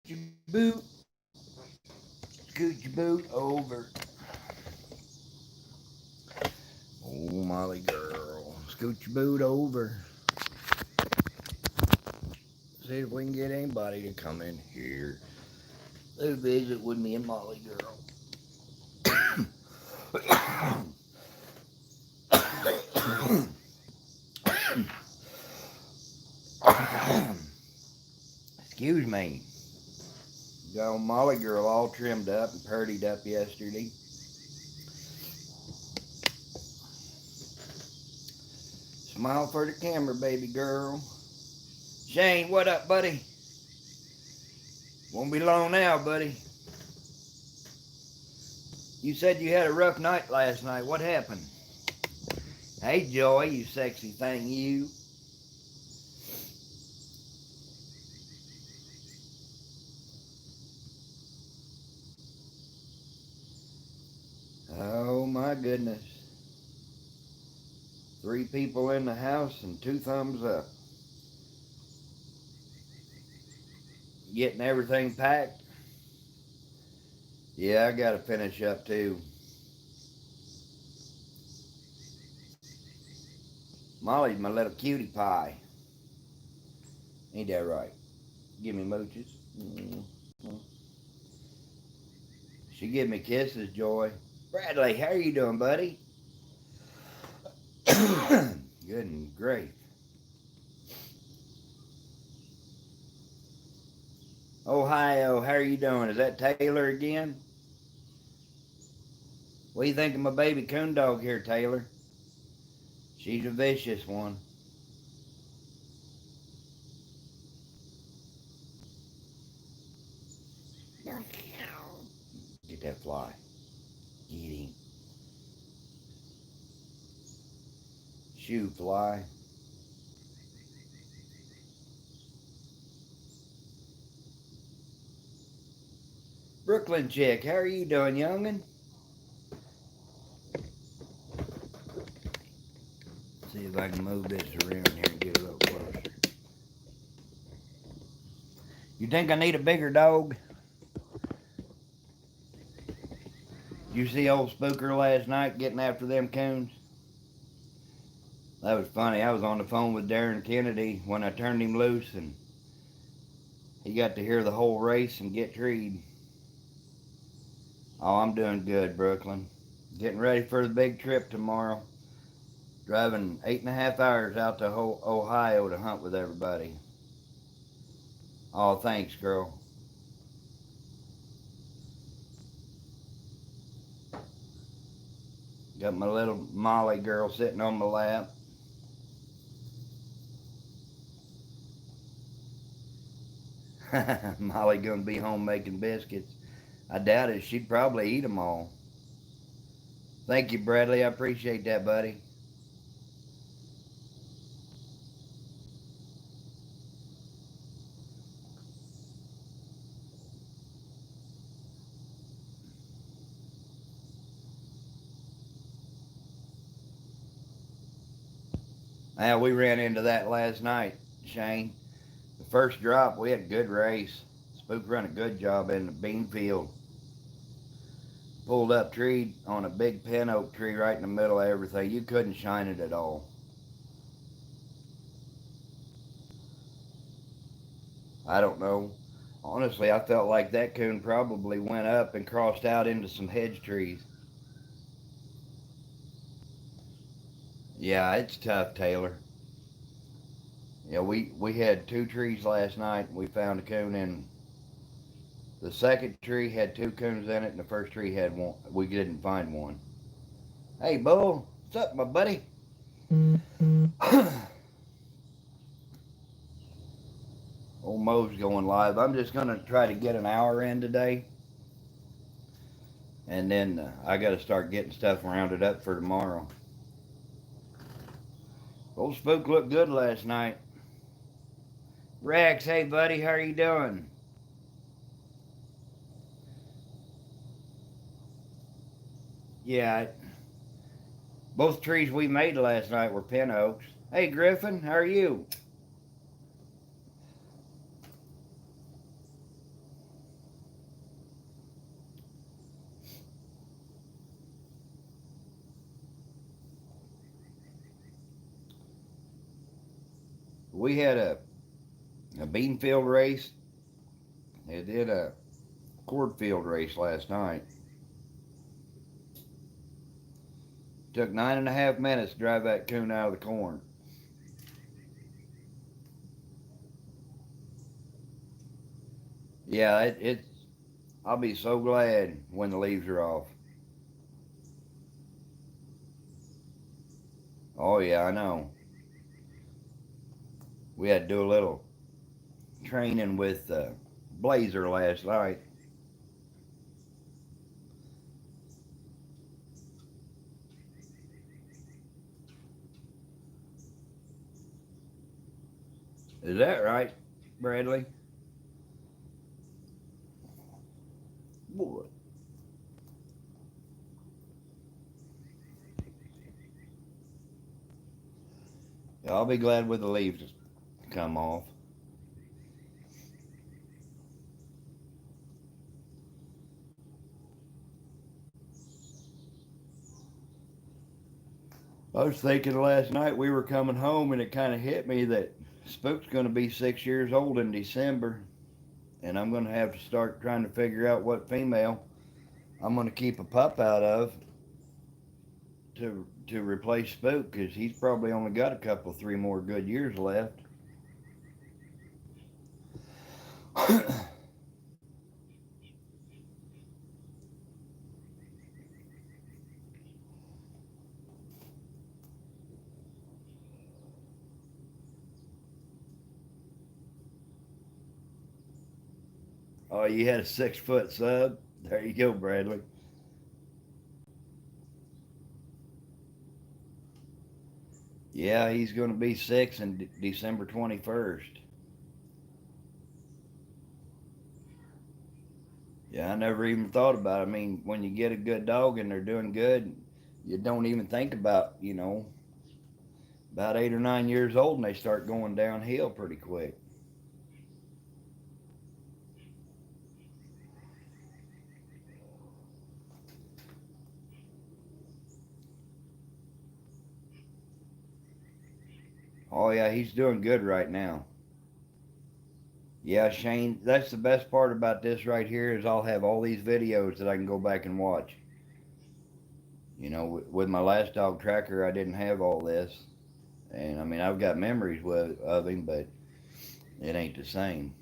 your boot. Scoot your boot over. Oh, Molly girl. Scoot your boot over. See if we can get anybody to come in here. They'll visit with me and Molly girl. Excuse me. Got Molly girl all trimmed up and purdied up yesterday. Smile for the camera, baby girl. Shane, what up, buddy? Won't be long now, buddy. You said you had a rough night last night. What happened? Hey, Joy, you sexy thing, you. Oh, my goodness. 3 people in the house and 2 thumbs up. Getting everything packed? Yeah, I gotta finish up too. Molly's my little cutie pie. Ain't that right? Give me mooches. Mm-hmm. She give me kisses, Joy. Bradley, how are you doing, buddy? Good grief. Ohio, how are you doing? Is that Taylor again? What do you think of my baby coon dog here, Taylor? She's a vicious one. Get that fly. Get him. Shoo, fly. Brooklyn chick, how are you doing, youngin'? See if I can move this around here and get a little closer. You think I need a bigger dog? You see old Spooker last night getting after them coons? That was funny. I was on the phone with Darren Kennedy when I turned him loose, and he got to hear the whole race and get treed. Oh, I'm doing good, Brooklyn. Getting ready for the big trip tomorrow. Driving 8.5 hours out to Ohio to hunt with everybody. Oh, thanks, girl. Got my little Molly girl sitting on my lap. Molly gonna be home making biscuits. I doubt it. She'd probably eat them all. Thank you, Bradley. I appreciate that, buddy. Yeah, we ran into that last night, Shane. The first drop, we had a good race. Spook run a good job in the bean field. Pulled up tree on a big pin oak tree right in the middle of everything. You couldn't shine it at all. I don't know. Honestly, I felt like that coon probably went up and crossed out into some hedge trees. Yeah, it's tough, Taylor. Yeah, we had 2 trees last night. We found a coon in the second tree had 2 coons in it, and the first tree had one. We didn't find one. Hey, Bull, what's up, my buddy? Old Mo's going live. I'm just gonna try to get an hour in today, and then I got to start getting stuff rounded up for tomorrow. Old Spook looked good last night. Rex, hey buddy, how are you doing? Yeah, both trees we made last night were pin oaks. Hey Griffin, how are you? We had a bean field race. They did a cornfield race last night. Took 9.5 minutes to drive that coon out of the corn. Yeah, it's. I'll be so glad when the leaves are off. Oh yeah, I know. We had to do a little training with Blazer last night. Is that right, Bradley? Boy. Yeah, I'll be glad when the leaves come off. I was thinking last night we were coming home and it kind of hit me that Spook's going to be 6 years old in December, and I'm going to have to start trying to figure out what female I'm going to keep a pup out of to replace Spook because he's probably only got a couple, 3 more good years left. Oh, you had a 6 foot sub? There you go, Bradley. Yeah, he's going to be 6 in December 21st. Yeah, I never even thought about it. I mean, when you get a good dog and they're doing good, you don't even think about, about 8 or 9 years old and they start going downhill pretty quick. Oh, yeah, he's doing good right now. Yeah, Shane, that's the best part about this right here is I'll have all these videos that I can go back and watch. With my last dog tracker, I didn't have all this. And I mean, I've got memories of him, but it ain't the same.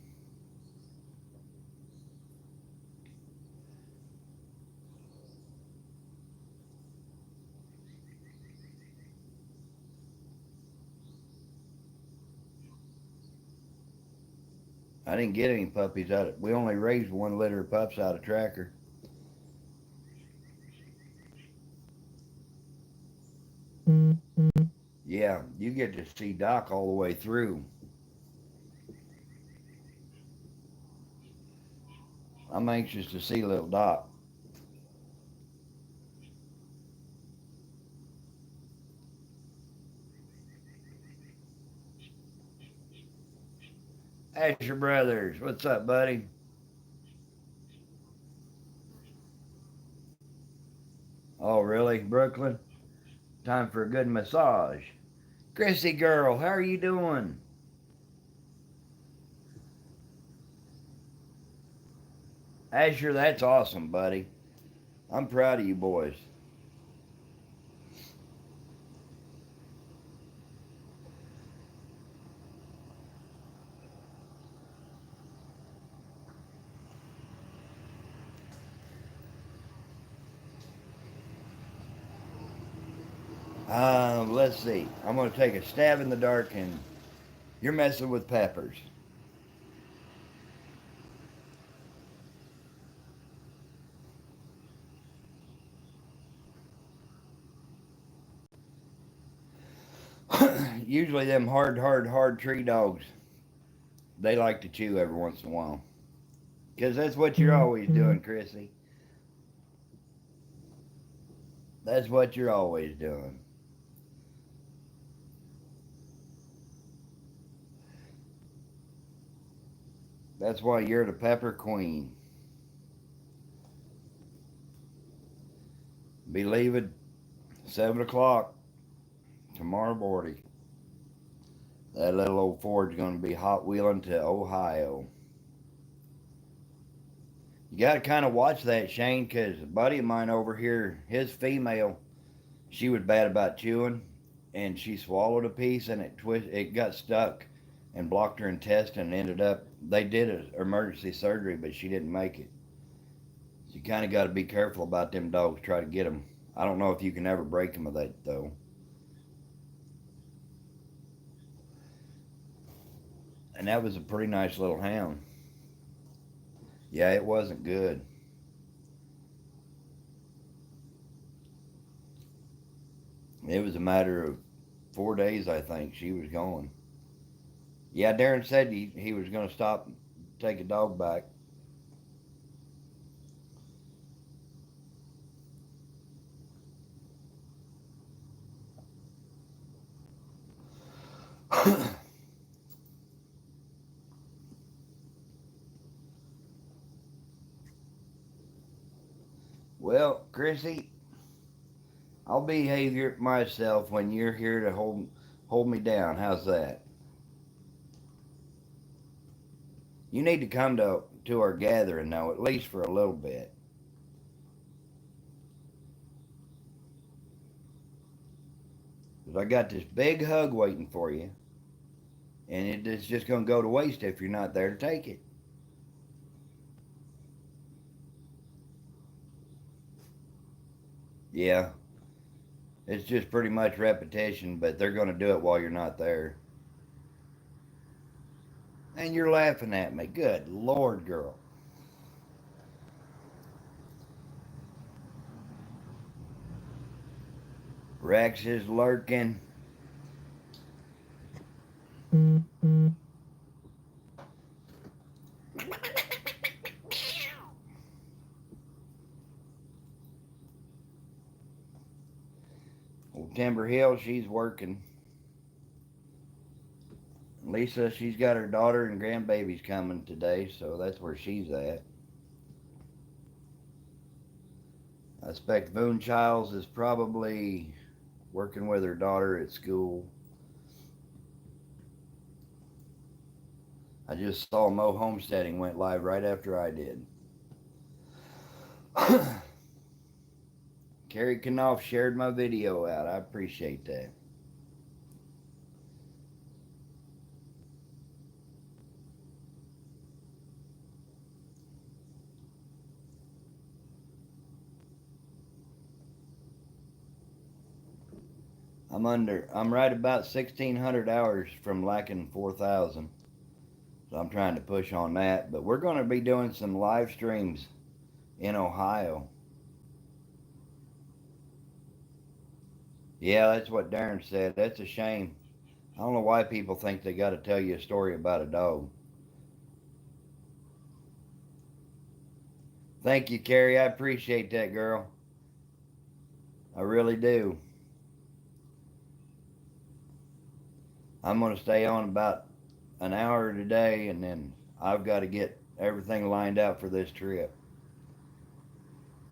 I didn't get any puppies out of. We only raised one litter of pups out of tracker. Yeah, you get to see Doc all the way through. I'm anxious to see little Doc. Asher Brothers, what's up, buddy? Oh, really, Brooklyn? Time for a good massage. Chrissy girl, how are you doing? Asher, that's awesome, buddy. I'm proud of you boys. Let's see. I'm going to take a stab in the dark, and you're messing with peppers. Usually, them hard tree dogs, they like to chew every once in a while. Because that's what you're always doing, Chrissy. That's what you're always doing. That's why you're the pepper queen. Be leaving 7 o'clock tomorrow morning. That little old Ford's going to be hot wheeling to Ohio. You got to kind of watch that, Shane, because a buddy of mine over here, his female, she was bad about chewing, and she swallowed a piece and it got stuck and blocked her intestine and ended up, they did an emergency surgery, but she didn't make it. So you kind of got to be careful about them dogs, try to get them. I don't know if you can ever break them of that, though. And that was a pretty nice little hound. Yeah, it wasn't good. It was a matter of 4 days, I think, she was gone. Yeah, Darren said he was going to stop and take a dog back. Well, Chrissy, I'll behave myself when you're here to hold me down. How's that? You need to come to our gathering, though, at least for a little bit. 'Cause I got this big hug waiting for you, and it's just going to go to waste if you're not there to take it. Yeah, it's just pretty much repetition, but they're going to do it while you're not there. And you're laughing at me. Good Lord, girl. Rex is lurking. Old Timber Hill, she's working. Lisa, she's got her daughter and grandbabies coming today, so that's where she's at. I expect Boone Childs is probably working with her daughter at school. I just saw Mo Homesteading went live right after I did. Carrie Knopf shared my video out. I appreciate that. I'm right about 1,600 hours from lacking 4,000. So I'm trying to push on that. But we're going to be doing some live streams in Ohio. Yeah, that's what Darren said. That's a shame. I don't know why people think they got to tell you a story about a dog. Thank you, Carrie. I appreciate that, girl. I really do. I'm going to stay on about an hour today, and then I've got to get everything lined out for this trip.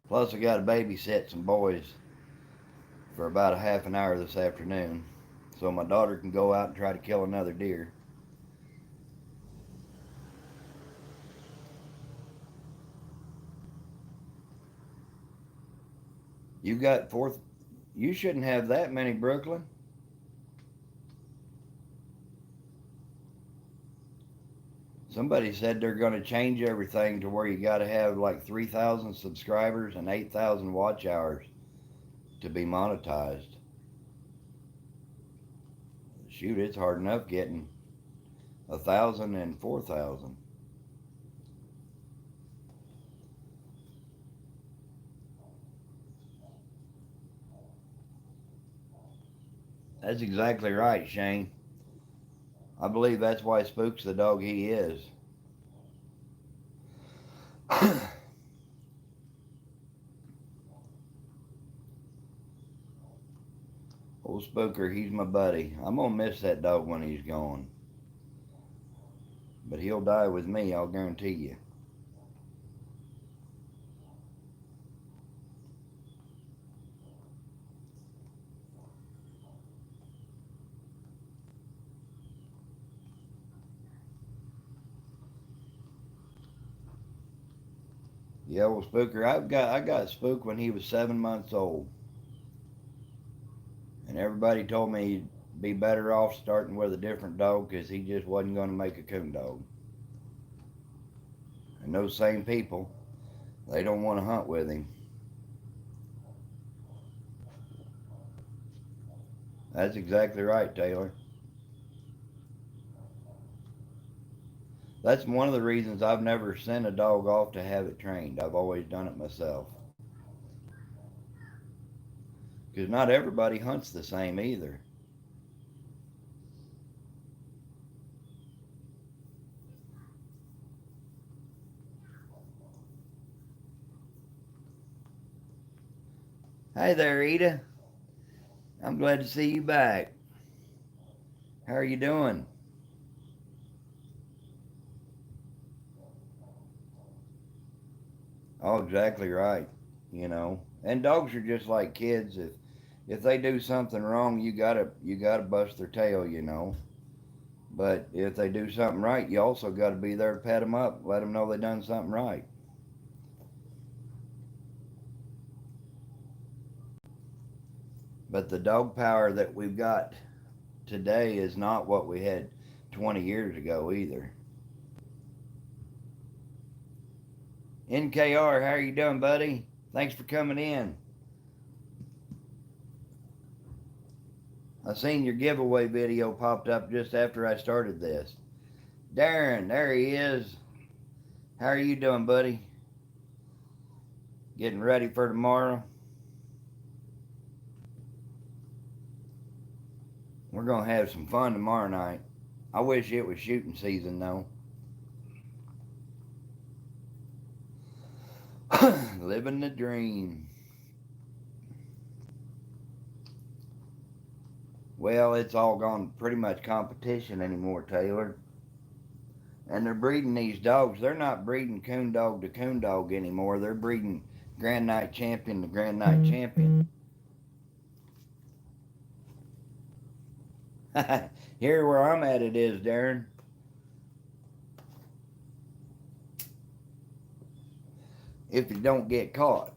Plus, I got to babysit some boys for about a half an hour this afternoon so my daughter can go out and try to kill another deer. You got fourth. You shouldn't have that many, Brooklyn. Somebody said they're going to change everything to where you got to have like 3,000 subscribers and 8,000 watch hours to be monetized. Shoot, it's hard enough getting 1,000 and 4,000. That's exactly right, Shane. I believe that's why Spook's the dog he is. Old Spooker, he's my buddy. I'm going to miss that dog when he's gone. But he'll die with me, I'll guarantee you. Yeah, well, Spooker, I got Spook when he was 7 months old, and everybody told me he'd be better off starting with a different dog because he just wasn't going to make a coon dog. And those same people, they don't want to hunt with him. That's exactly right, Taylor. That's one of the reasons I've never sent a dog off to have it trained. I've always done it myself. Because not everybody hunts the same either. Hey there, Ida. I'm glad to see you back. How are you doing? Oh, exactly right. You know, and dogs are just like kids. If they do something wrong, you gotta bust their tail. You know, but if they do something right, you also got to be there to pat them up, let them know they done something right. But the dog power that we've got today is not what we had 20 years ago either. NKR, how are you doing, buddy? Thanks for coming in. I seen your giveaway video popped up just after I started this. Darren, there he is. How are you doing, buddy? Getting ready for tomorrow? We're going to have some fun tomorrow night. I wish it was shooting season, though. Living the dream. Well, it's all gone pretty much competition anymore, Taylor. And they're breeding these dogs. They're not breeding coon dog to coon dog anymore. They're breeding Grand Night Champion to Grand Night Champion. Here where I'm at it is, Darren. If you don't get caught.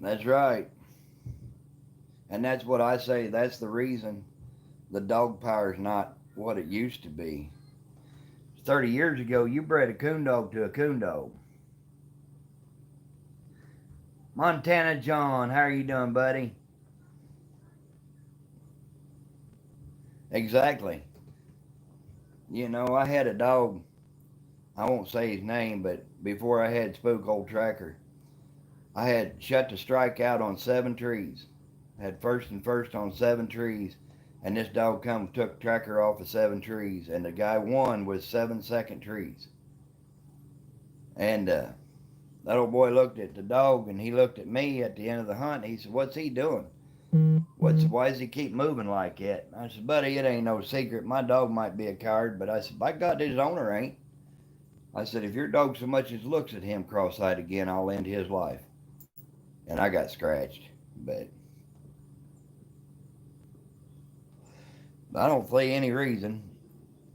That's right. And that's what I say. That's the reason the dog power is not what it used to be. 30 years ago, you bred a coon dog to a coon dog. Montana John, how are you doing, buddy? Exactly. You know, I had a dog, I won't say his name, but before I had Spook Old Tracker, I had shut the strike out on 7 trees. Had first and first on 7 trees, and this dog come took Tracker off of 7 trees, and the guy won with 7 second trees. And that old boy looked at the dog, and he looked at me at the end of the hunt. He said, "What's he doing? Why does he keep moving like that?" I said, "Buddy, it ain't no secret. My dog might be a coward, but I said, by God, his owner ain't." I said, "If your dog so much as looks at him cross-eyed again, I'll end his life." And I got scratched, but I don't see any reason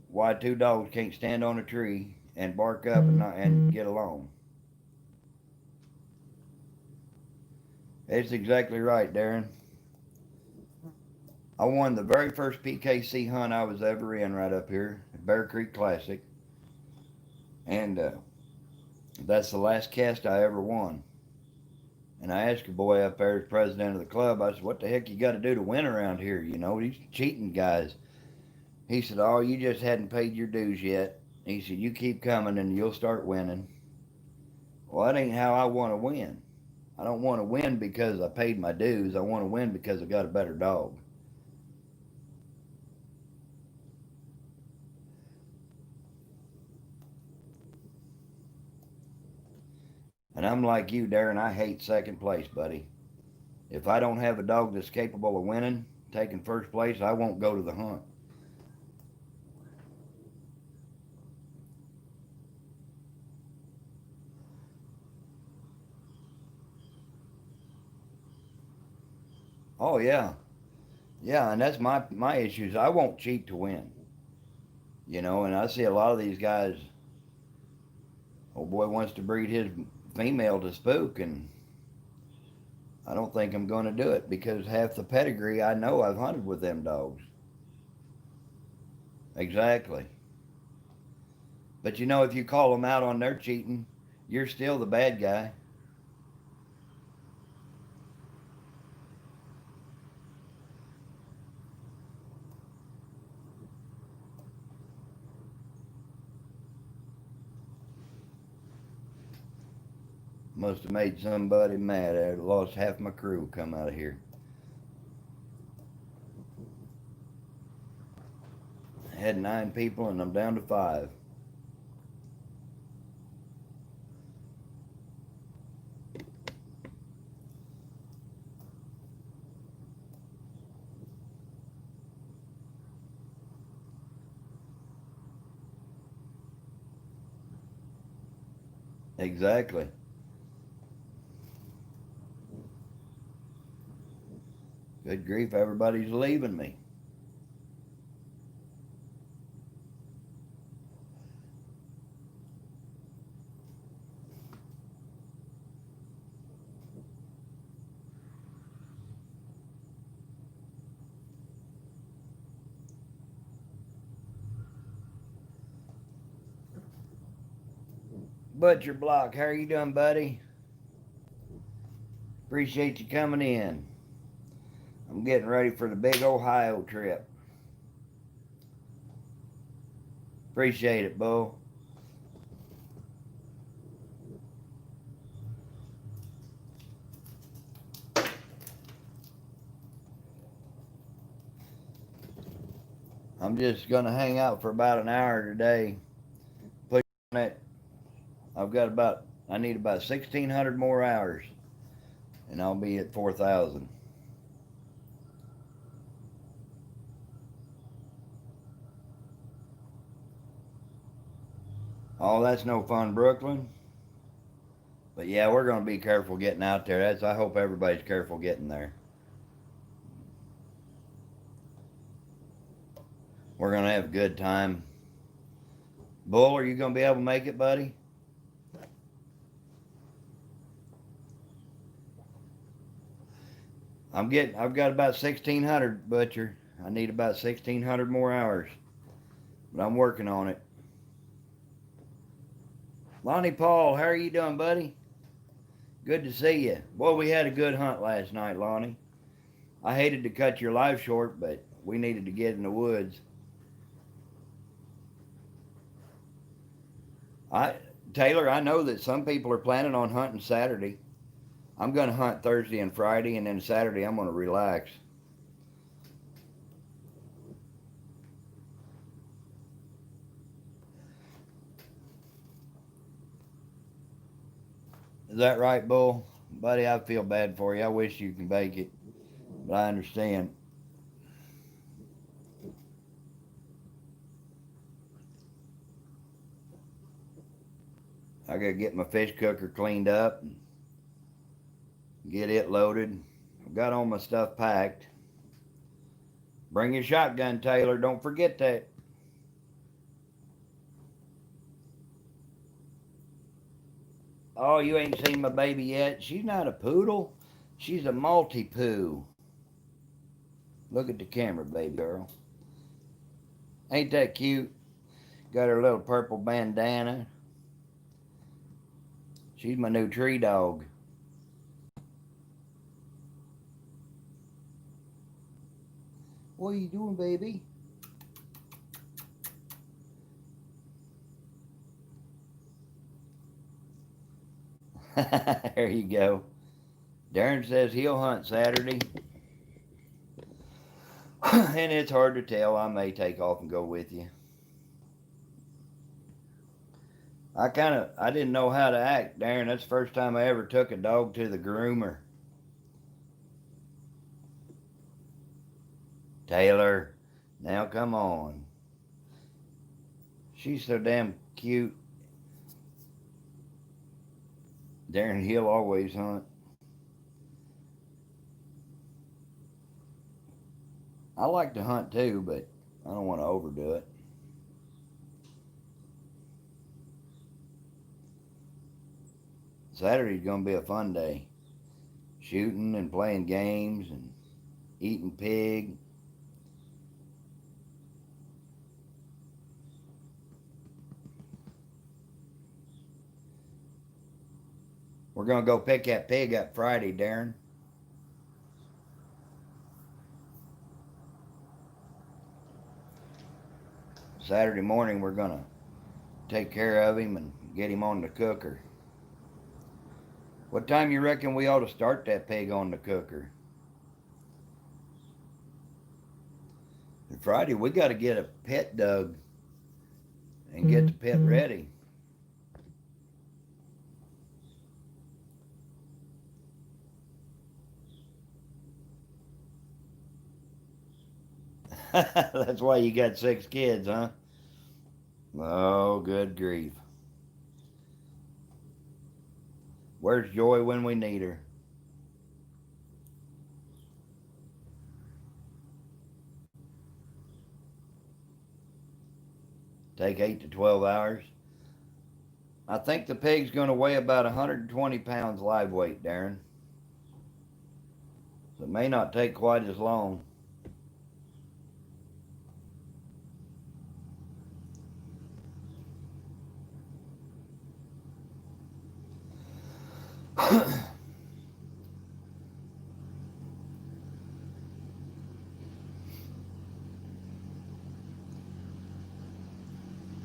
why 2 dogs can't stand on a tree and bark up and get along. It's exactly right, Darren. I won the very first PKC hunt I was ever in right up here, Bear Creek Classic. And that's the last cast I ever won. And I asked a boy up there, as president of the club, I said, "What the heck you got to do to win around here? You know, these cheating guys." He said, "Oh, you just hadn't paid your dues yet." He said, "You keep coming and you'll start winning." Well, that ain't how I want to win. I don't want to win because I paid my dues. I want to win because I got a better dog. And I'm like you, Darren. I hate second place, buddy. If I don't have a dog that's capable of winning, taking first place, I won't go to the hunt. Oh yeah, yeah, and that's my issues. I won't cheat to win. You know, and I see a lot of these guys. Old boy wants to breed his female to spook, and I don't think I'm going to do it because half the pedigree I know I've hunted with them dogs. Exactly. But you know, if you call them out on their cheating, you're still the bad guy. Must have made somebody mad. I lost half my crew come out of here. I had 9 people and I'm down to 5. Exactly. Good grief, everybody's leaving me. Butcher Block, how are you doing, buddy? Appreciate you coming in. I'm getting ready for the big Ohio trip. Appreciate it, Bo. I'm just gonna hang out for about an hour today. Put on it. I need about 1,600 more hours, and I'll be at 4,000. Oh, that's no fun, Brooklyn. But yeah, we're gonna be careful getting out there. I hope everybody's careful getting there. We're gonna have a good time. Bull, are you gonna be able to make it, buddy? I've got about 1,600, Butcher. I need about 1,600 more hours, but I'm working on it. Lonnie Paul, how are you doing, buddy? Good to see you. Boy, we had a good hunt last night, Lonnie. I hated to cut your life short, but we needed to get in the woods. I Taylor, I know that some people are planning on hunting Saturday. I'm going to hunt Thursday and Friday, and then Saturday I'm going to relax. Is that right, Bull? Buddy, I feel bad for you. I wish you can make it, but I understand. I got to get my fish cooker cleaned up and get it loaded. I've got all my stuff packed. Bring your shotgun, Taylor. Don't forget that. Oh, you ain't seen my baby yet? She's not a poodle. She's a multi-poo. Look at the camera, baby girl. Ain't that cute? Got her little purple bandana. She's my new tree dog. What are you doing, baby? There you go. Darren says he'll hunt Saturday. And it's hard to tell. I may take off and go with you. I didn't know how to act, Darren. That's the first time I ever took a dog to the groomer. Taylor, now come on. She's so damn cute. Darren, he'll always hunt. I like to hunt too, but I don't want to overdo it. Saturday's going to be a fun day. Shooting and playing games and eating pig. We're going to go pick that pig up Friday, Darren. Saturday morning we're going to take care of him and get him on the cooker. What time you reckon we ought to start that pig on the cooker? And Friday we got to get a pit dug and get the pit ready. That's why you got 6 kids, huh? Oh, good grief. Where's Joy when we need her? Take 8 to 12 hours. I think the pig's going to weigh about 120 pounds live weight, Darren. So it may not take quite as long.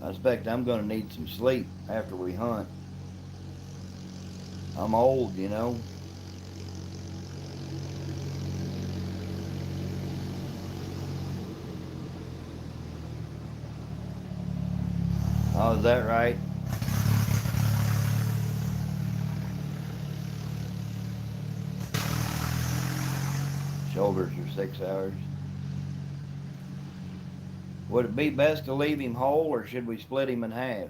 I expect I'm going to need some sleep after we hunt. I'm old, you know. Oh, is that right? Shoulders are 6 hours. Would it be best to leave him whole or should we split him in half?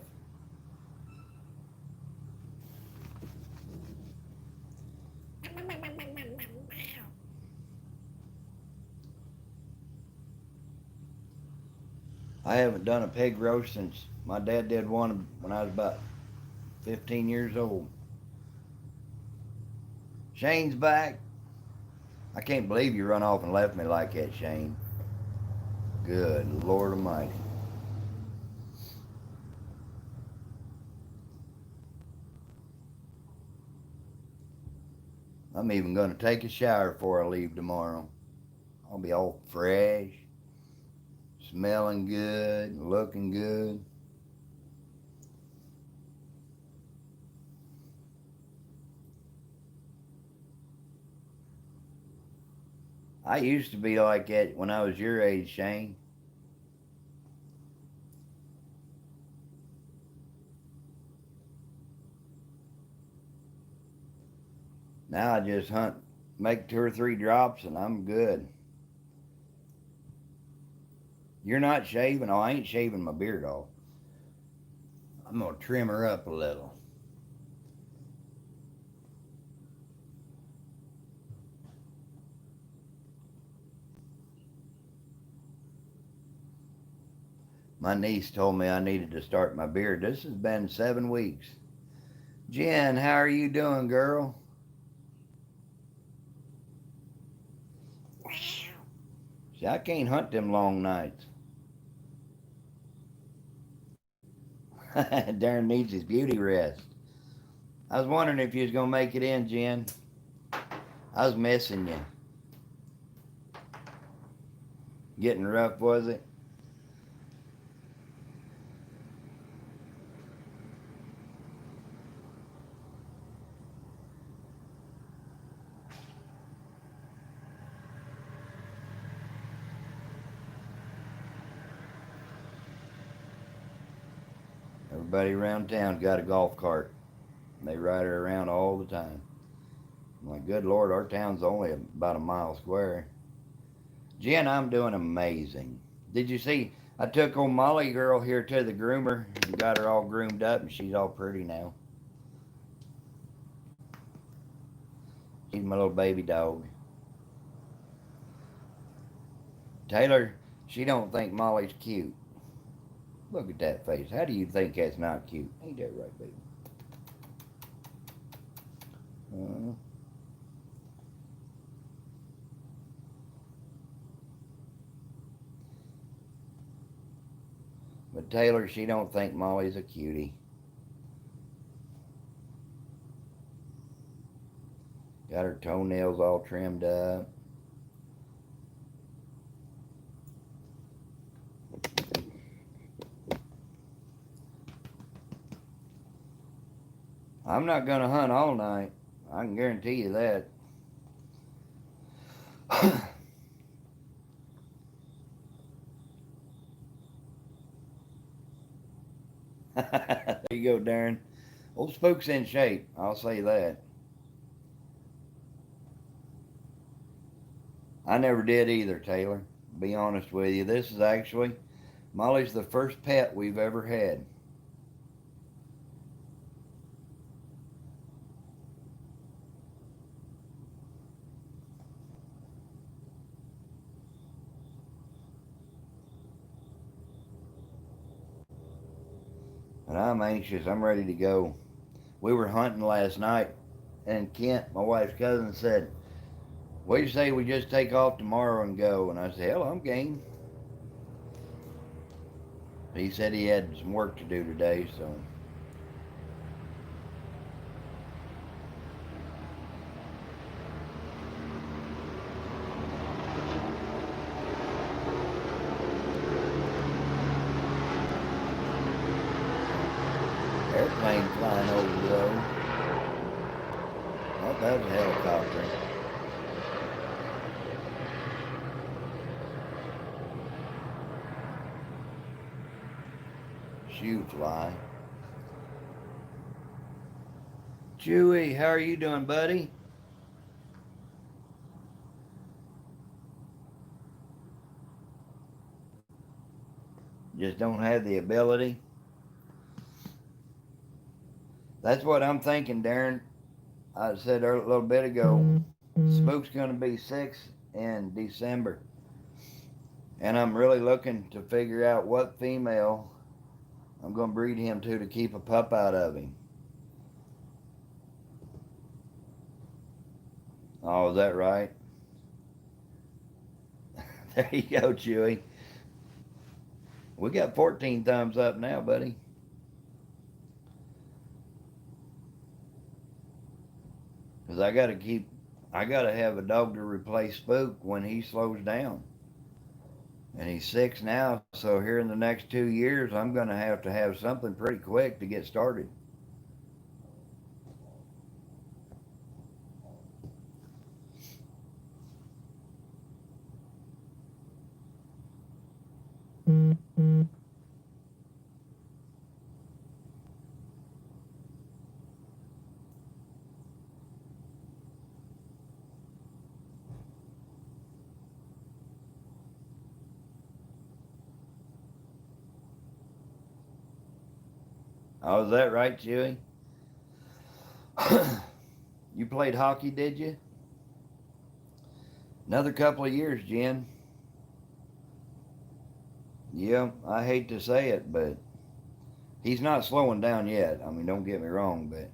I haven't done a pig roast since my dad did one when I was about 15 years old. Shane's back. I can't believe you run off and left me like that, Shane. Good Lord Almighty. I'm even going to take a shower before I leave tomorrow. I'll be all fresh, smelling good, looking good. I used to be like that when I was your age, Shane. Now I just hunt, make 2 or 3 drops, and I'm good. You're not shaving? Oh, I ain't shaving my beard off. I'm going to trim her up a little. My niece told me I needed to start my beard. This has been 7 weeks. Jen, how are you doing, girl? See, I can't hunt them long nights. Darren needs his beauty rest. I was wondering if you was going to make it in, Jen. I was missing you. Getting rough, was it? Everybody around town got a golf cart. They ride her around all the time. My good Lord, our town's only about a mile square. Jen, I'm doing amazing. Did you see? I took old Molly girl here to the groomer and got her all groomed up, and she's all pretty now. She's my little baby dog. Taylor, she don't think Molly's cute. Look at that face. How do you think that's not cute? Ain't that right, baby? Uh, but Taylor, she don't think Molly's a cutie. Got her toenails all trimmed up. I'm not gonna hunt all night. I can guarantee you that. There you go, Darren. Old Spook's in shape. I'll say that. I never did either, Taylor. Be honest with you. This is actually Molly's the first pet we've ever had. And I'm anxious. I'm ready to go. We were hunting last night, and Kent, my wife's cousin, said, "What do you say we just take off tomorrow and go?" And I said, "Hell, I'm game." He said he had some work to do today, so. Airplane flying over the road. Oh, that was a helicopter. Shoot fly. Chewy, how are you doing, buddy? Just don't have the ability. That's what I'm thinking, Darren. I said a little bit ago, Spook's going to be 6 in December. And I'm really looking to figure out what female I'm going to breed him to keep a pup out of him. Oh, is that right? There you go, Chewy. We got 14 thumbs up now, buddy. Because I got to have a dog to replace Spook when he slows down. And he's 6 now, so here in the next 2 years, I'm going to have something pretty quick to get started. Oh, is that right, Chewy? You played hockey, did you? Another couple of years, Jen. Yeah, I hate to say it, but he's not slowing down yet. I mean, don't get me wrong, but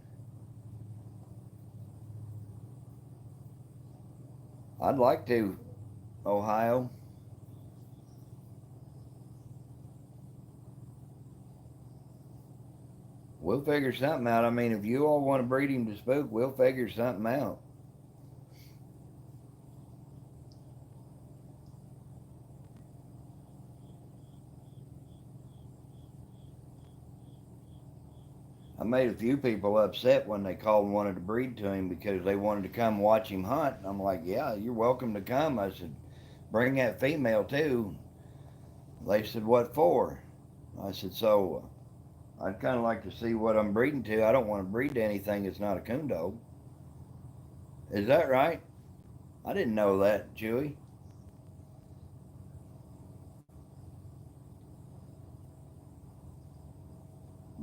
I'd like to, Ohio. We'll figure something out. I mean, if you all want to breed him to Spook, we'll figure something out. I made a few people upset when they called and wanted to breed to him because they wanted to come watch him hunt. I'm like, yeah, you're welcome to come. I said, bring that female too. They said, what for? I said, so I'd kind of like to see what I'm breeding to. I don't want to breed to anything that's not a coon dog. Is that right? I didn't know that, Chewy.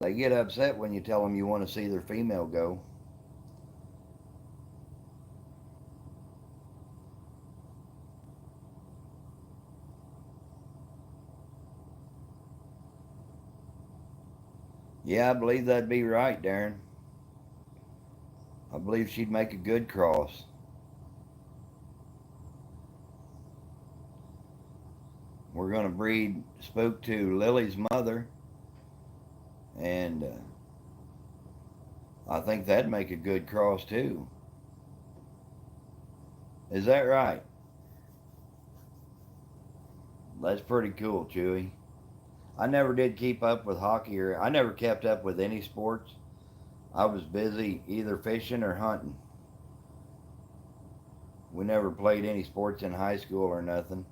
They get upset when you tell them you want to see their female go. Yeah, I believe that'd be right, Darren. I believe she'd make a good cross. We're going to breed Spook to Lily's mother, and I think that'd make a good cross too. Is that right? That's pretty cool, Chewy. I never did keep up with hockey, or I never kept up with any sports. I was busy either fishing or hunting. We never played any sports in high school or nothing.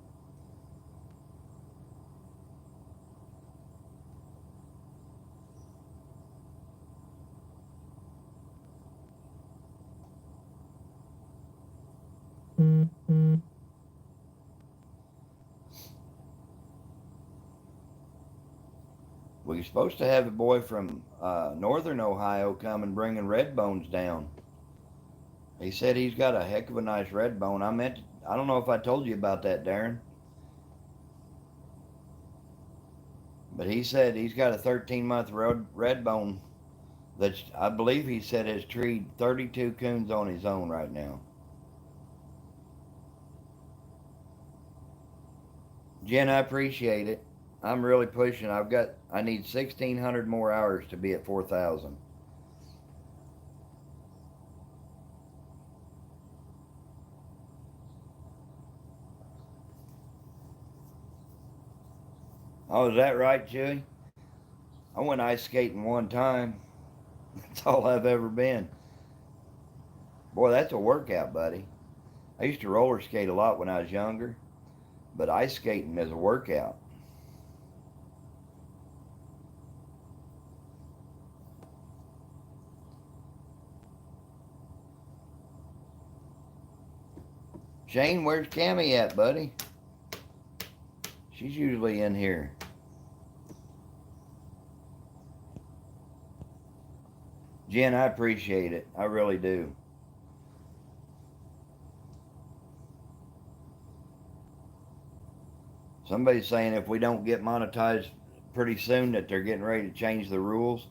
We were supposed to have a boy from northern Ohio come and bringing red bones down. He said he's got a heck of a nice red bone. I don't know if I told you about that, Darren, but he said he's got a 13-month red bone that I believe he said has treed 32 coons on his own right now. Jen, I appreciate it. I'm really pushing. I need 1,600 more hours to be at 4,000. Oh, is that right, Chewy? I went ice skating one time. That's all I've ever been. Boy, that's a workout, buddy. I used to roller skate a lot when I was younger, but ice skating is a workout. Shane, where's Cammy at, buddy? She's usually in here. Jen, I appreciate it. I really do. Somebody's saying if we don't get monetized pretty soon that they're getting ready to change the rules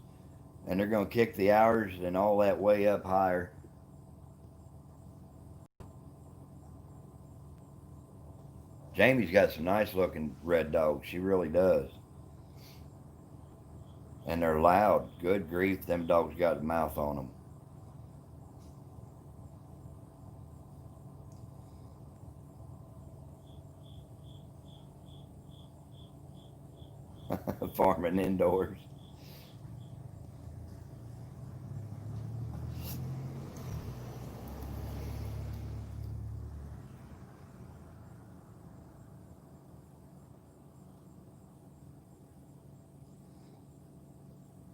and they're going to kick the hours and all that way up higher. Jamie's got some nice looking red dogs. She really does. And they're loud. Good grief, them dogs got a mouth on them. Farming indoors.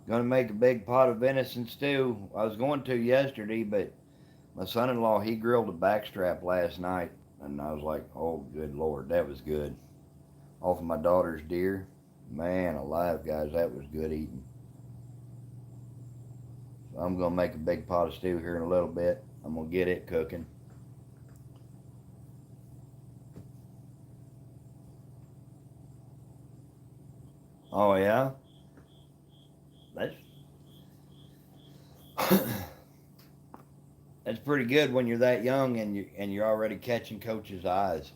Gonna make a big pot of venison stew. I was going to yesterday, but my son-in-law, he grilled a backstrap last night, and I was like, oh, good Lord, that was good. Off of my daughter's deer. Man alive, guys, that was good eating. So I'm gonna make a big pot of stew here in a little bit. I'm gonna get it cooking. Oh yeah? That's that's pretty good when you're that young and you're already catching coach's eyes.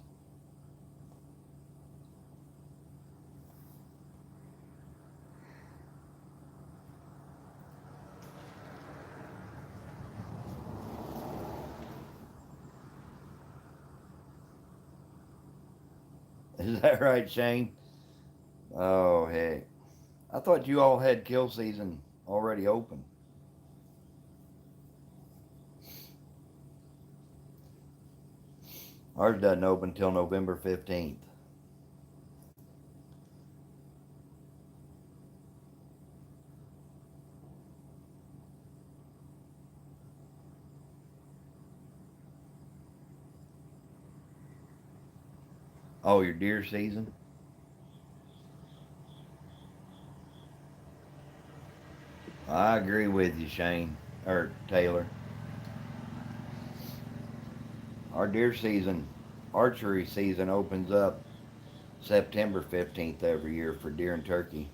Is that right, Shane? Oh heck. I thought you all had kill season already open. Ours doesn't open till November 15th. Oh, your deer season? I agree with you, Shane. Or Taylor. Our deer season, archery season opens up September 15th every year for deer and turkey.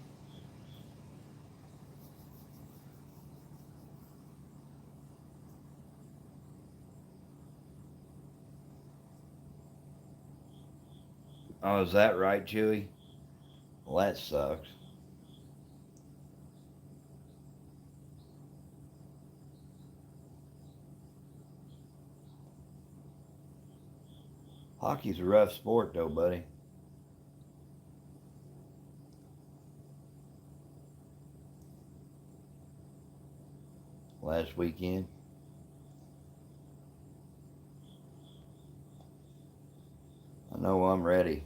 Oh, is that right, Chewy? Well, that sucks. Hockey's a rough sport, though, buddy. Last weekend. I know I'm ready.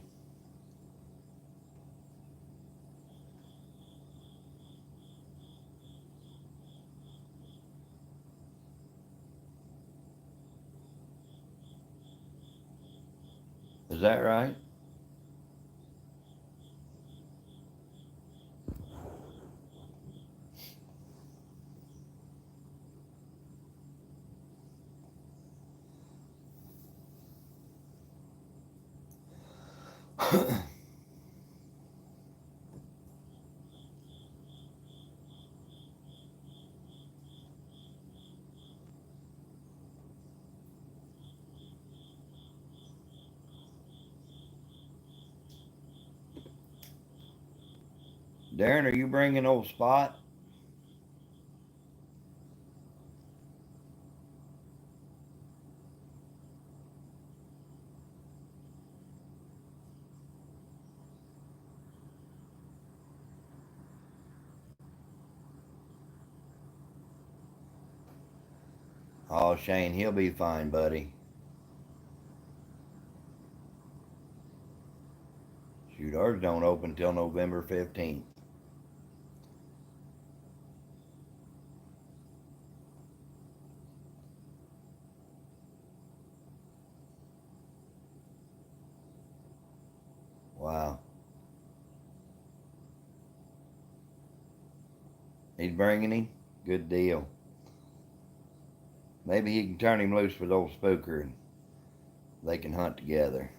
Is that right? Darren, are you bringing old Spot? Oh, Shane, he'll be fine, buddy. Shoot, ours don't open till November 15th. Wow. He's bringing him? Good deal. Maybe he can turn him loose with old Spooker and they can hunt together.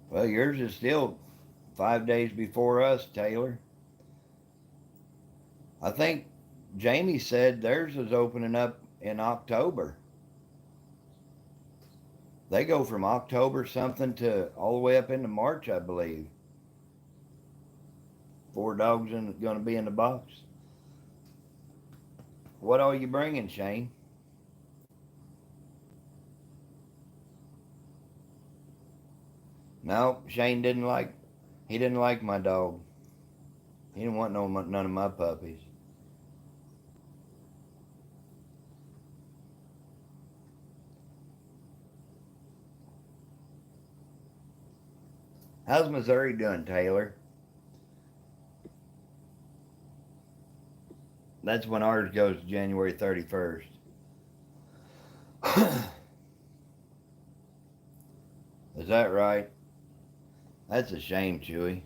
Well, yours is still 5 days before us, Taylor. I think Jamie said theirs is opening up in October. They go from October something to all the way up into March, I believe. 4 dogs going to be in the box. What are you bringing, Shane? No, Shane didn't like. He didn't like my dog. He didn't want none of my puppies. How's Missouri doing, Taylor? That's when ours goes January 31st. Is that right? That's a shame, Chewy.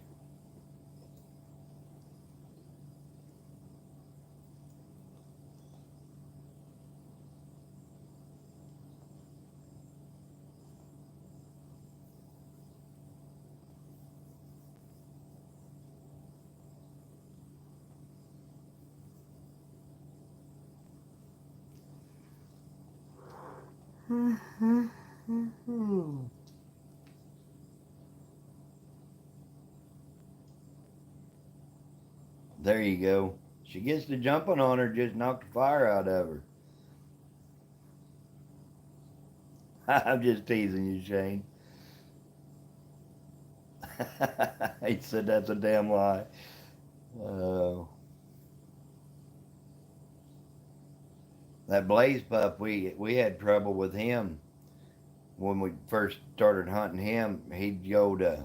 There you go. She gets to jumping on her, just knocked the fire out of her. I'm just teasing you, Shane. He said that's a damn lie. Oh, that Blaze pup, we had trouble with him when we first started hunting him. He'd go to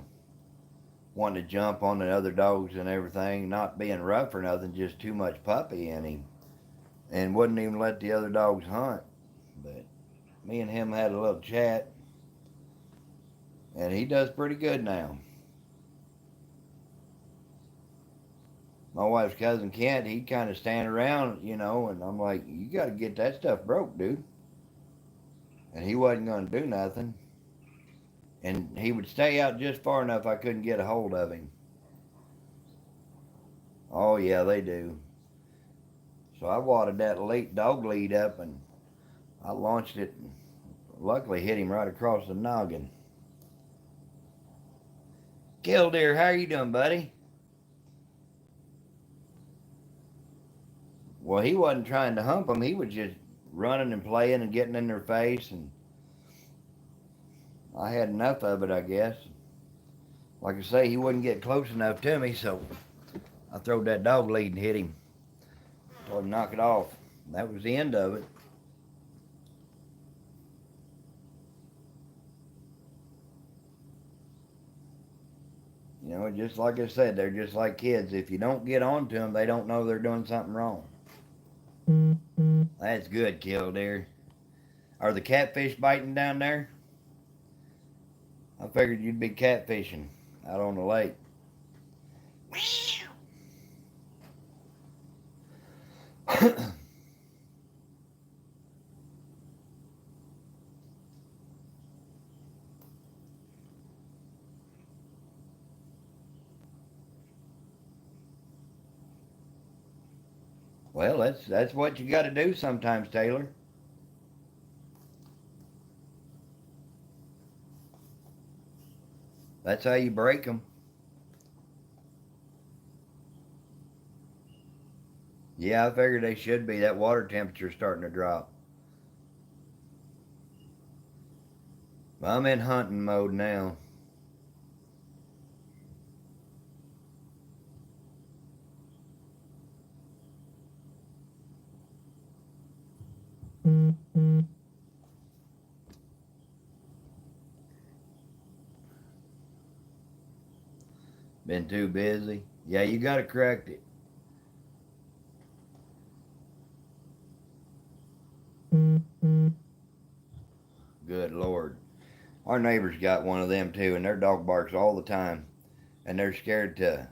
wanting to jump on the other dogs and everything, not being rough or nothing, just too much puppy in him, and wouldn't even let the other dogs hunt. But me and him had a little chat, and he does pretty good now. My wife's cousin Kent, he'd kind of stand around, and I'm like, you got to get that stuff broke, dude. And he wasn't going to do nothing. And he would stay out just far enough I couldn't get a hold of him. Oh, yeah, they do. So I wadded that dog lead up and I launched it and luckily hit him right across the noggin. Killdeer, how are you doing, buddy? Well, he wasn't trying to hump them. He was just running and playing and getting in their face, and I had enough of it, I guess. Like I say, he wouldn't get close enough to me, so I throwed that dog lead and hit him. Told him to knock it off. That was the end of it. You know, just like I said, they're just like kids. If you don't get on to them, they don't know they're doing something wrong. That's good, Killdeer. Are the catfish biting down there? I figured you'd be catfishing out on the lake. Well, that's what you got to do sometimes, Taylor. That's how you break them. Yeah, I figured they should be. That water temperature's starting to drop. I'm in hunting mode now. Been too busy. Yeah, you got to correct it. Good Lord. Our neighbor's got one of them too, and their dog barks all the time. And they're scared to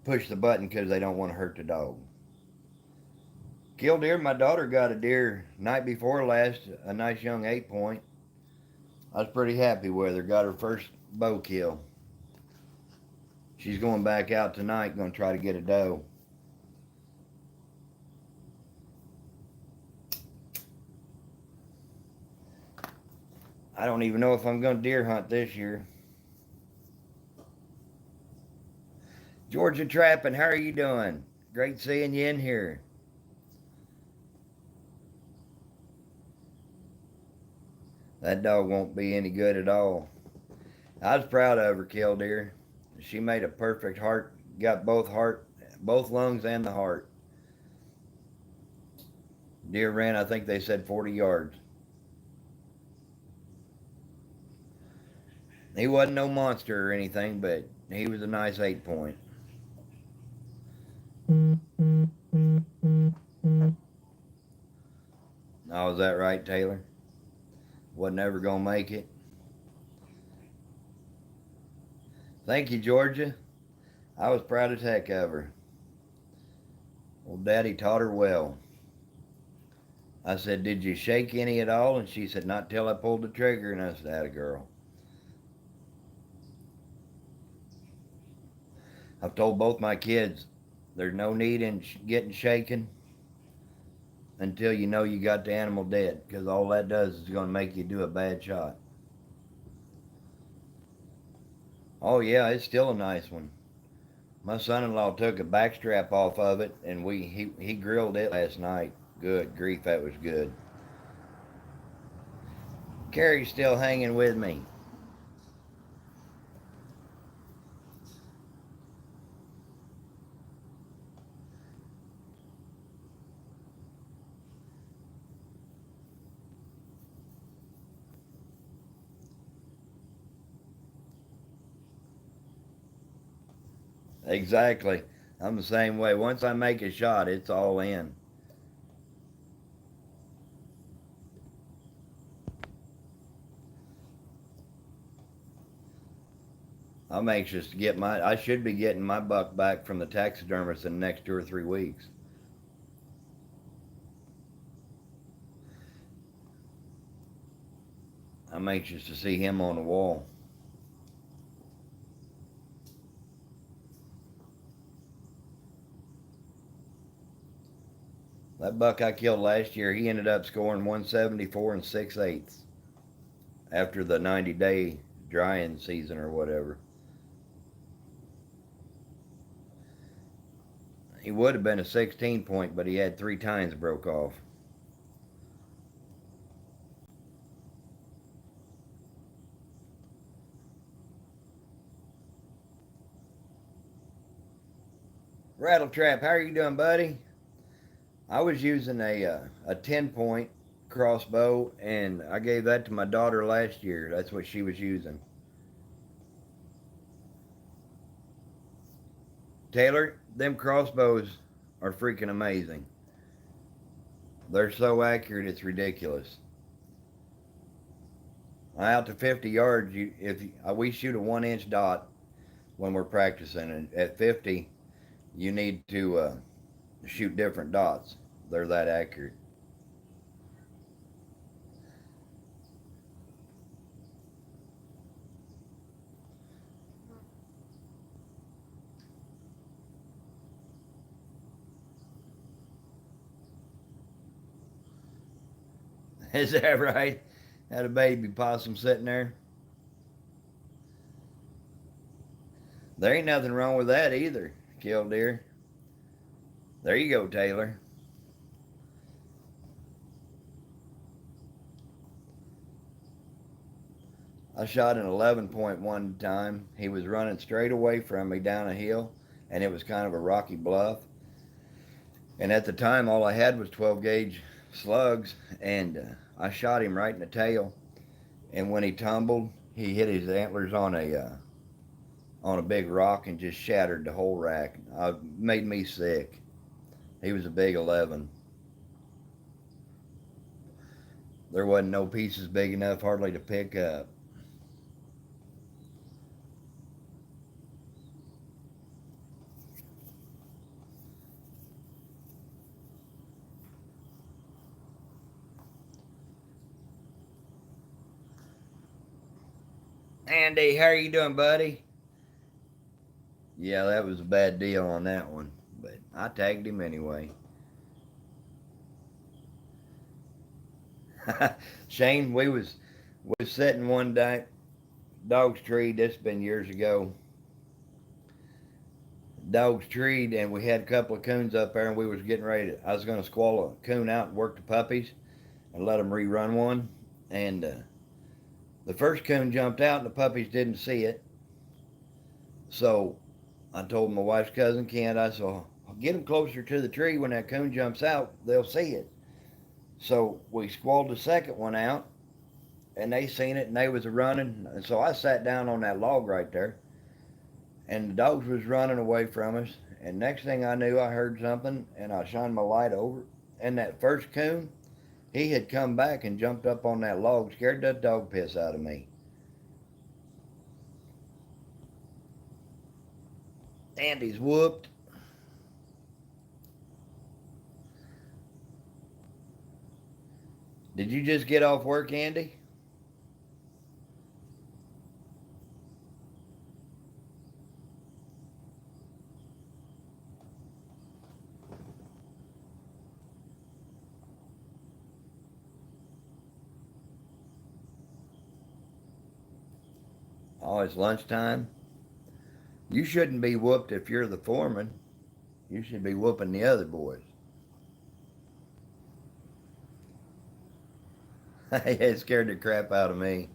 push the button because they don't want to hurt the dog. Killdeer, my daughter got a deer night before last, a nice young 8-point. I was pretty happy with her. Got her first bow kill. She's going back out tonight, going to try to get a doe. I don't even know if I'm going to deer hunt this year. Georgia Trapping, how are you doing? Great seeing you in here. That dog won't be any good at all. I was proud of her, Killdeer. She made a perfect heart, got both lungs and the heart. Deer ran, I think they said 40 yards. He wasn't no monster or anything, but he was a nice 8-point. Oh, is that right, Taylor? Wasn't ever gonna make it. Thank you, Georgia. I was proud as heck of her. Old Daddy taught her well. I said, "Did you shake any at all?" And she said, "Not till I pulled the trigger." And I said, "Atta girl." I've told both my kids, there's no need in getting shaken until you know you got the animal dead, because all that does is going to make you do a bad shot. Oh yeah, it's still a nice one. My son-in-law took a backstrap off of it, and he grilled it last night. Good grief, that was good. Carrie's still hanging with me. Exactly. I'm the same way. Once I make a shot, it's all in. I'm anxious to get I should be getting my buck back from the taxidermist in the next 2 or 3 weeks. I'm anxious to see him on the wall. That buck I killed last year, he ended up scoring 174 and 6/8 after the 90-day drying season or whatever. He would have been a 16 point, but he had 3 tines broke off. Rattletrap, how are you doing, buddy? I was using a 10 point crossbow, and I gave that to my daughter last year. That's what she was using. Taylor, them crossbows are freaking amazing. They're so accurate, it's ridiculous. Out to 50 yards, we shoot a 1 inch dot when we're practicing, and at 50, you need to shoot different dots. They're that accurate. Is that right? Had a baby possum sitting there. There ain't nothing wrong with that either, killdeer. There you go, Taylor. I shot an 11.1 time. He was running straight away from me down a hill, and it was kind of a rocky bluff. And at the time, all I had was 12 gauge slugs, and I shot him right in the tail. And when he tumbled, he hit his antlers on a big rock and just shattered the whole rack. Made me sick. He was a big 11. There wasn't no pieces big enough hardly to pick up. Andy, how are you doing, buddy? Yeah, that was a bad deal on that one, but I tagged him anyway. Shane, we was sitting one day, dog's tree. This has been years ago. Dog's tree, and we had a couple of coons up there, and we was getting ready to. I was going to squall a coon out and work the puppies, and let them rerun one. And the first coon jumped out, and the puppies didn't see it. So I told my wife's cousin Kent, I said, I'll get them closer to the tree. When that coon jumps out, they'll see it. So we squalled the second one out, and they seen it, and they was running. And so I sat down on that log right there, and the dogs was running away from us. And next thing I knew, I heard something, and I shined my light over. And that first coon, he had come back and jumped up on that log, scared the dog piss out of me. Andy's whooped. Did you just get off work, Andy? Oh, it's lunchtime. You shouldn't be whooped if you're the foreman. You should be whooping the other boys. It scared the crap out of me.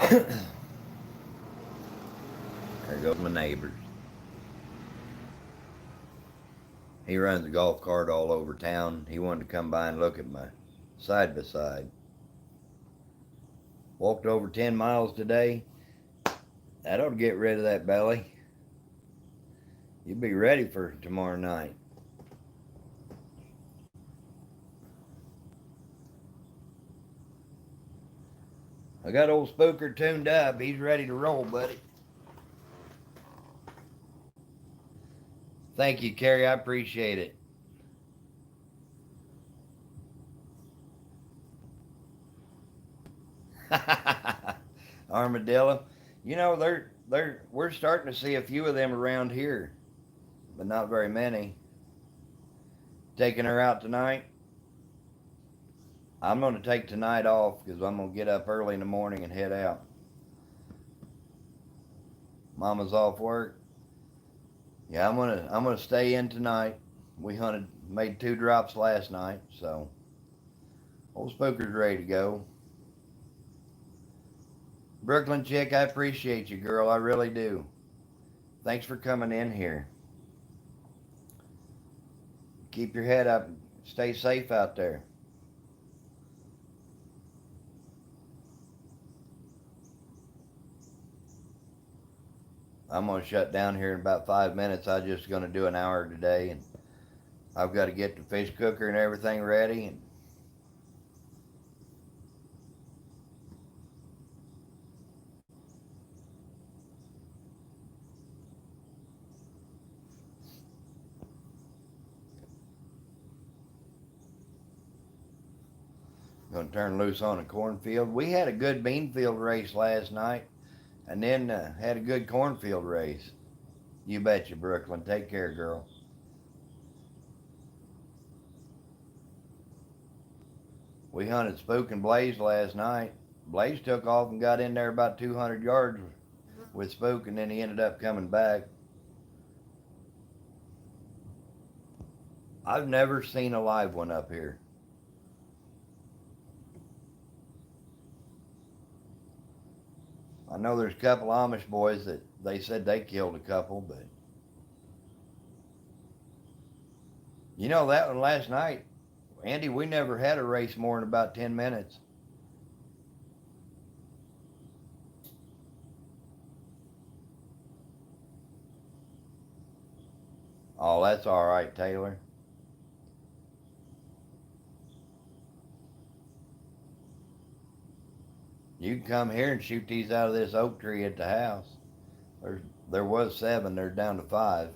There goes my neighbors. He runs a golf cart all over town. He wanted to come by and look at my side by side. Walked over 10 miles today. That ought to get rid of that belly. You'll be ready for tomorrow night. I got old Spooker tuned up. He's ready to roll, buddy. Thank you, Carrie. I appreciate it. Armadillo. You know, we're starting to see a few of them around here, but not very many. Taking her out tonight. I'm going to take tonight off because I'm going to get up early in the morning and head out. Mama's off work. Yeah, I'm gonna stay in tonight. We made 2 drops last night, so old Spooker's ready to go. Brooklyn chick, I appreciate you, girl. I really do. Thanks for coming in here. Keep your head up. Stay safe out there. I'm gonna shut down here in about 5 minutes. I'm just gonna do an hour today, and I've got to get the fish cooker and everything ready. And gonna turn loose on a cornfield. We had a good bean field race last night, and then had a good cornfield race. You betcha, Brooklyn. Take care, girl. We hunted Spook and Blaze last night. Blaze took off and got in there about 200 yards with Spook, and then he ended up coming back. I've never seen a live one up here. I know there's a couple Amish boys that they said they killed a couple, but you know that one last night, Andy, we never had a race more than about 10 minutes. Oh, that's all right, Taylor. You can come here and shoot these out of this oak tree at the house. There's, there was 7, they're down to 5.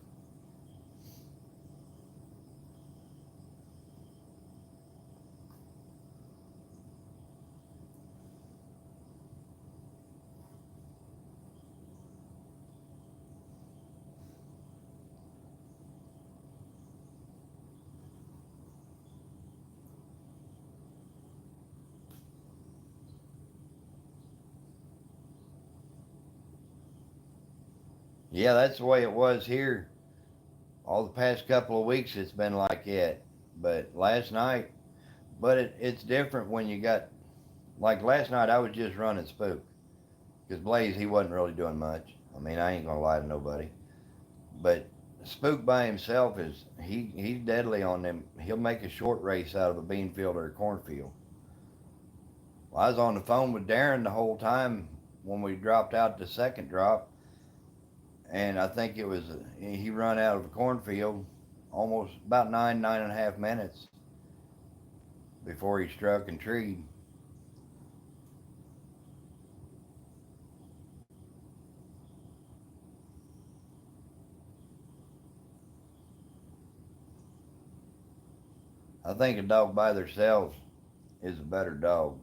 Yeah, that's the way it was here. All the past couple of weeks it's been like it. But last night, it's different when you got, like last night I was just running Spook. Because Blaze, he wasn't really doing much. I mean, I ain't going to lie to nobody. But Spook by himself he's deadly on them. He'll make a short race out of a bean field or a cornfield. Well, I was on the phone with Darren the whole time when we dropped out the second drop, and I think he run out of a cornfield almost about 9.5 minutes before he struck and treed. I think a dog by themselves is a better dog.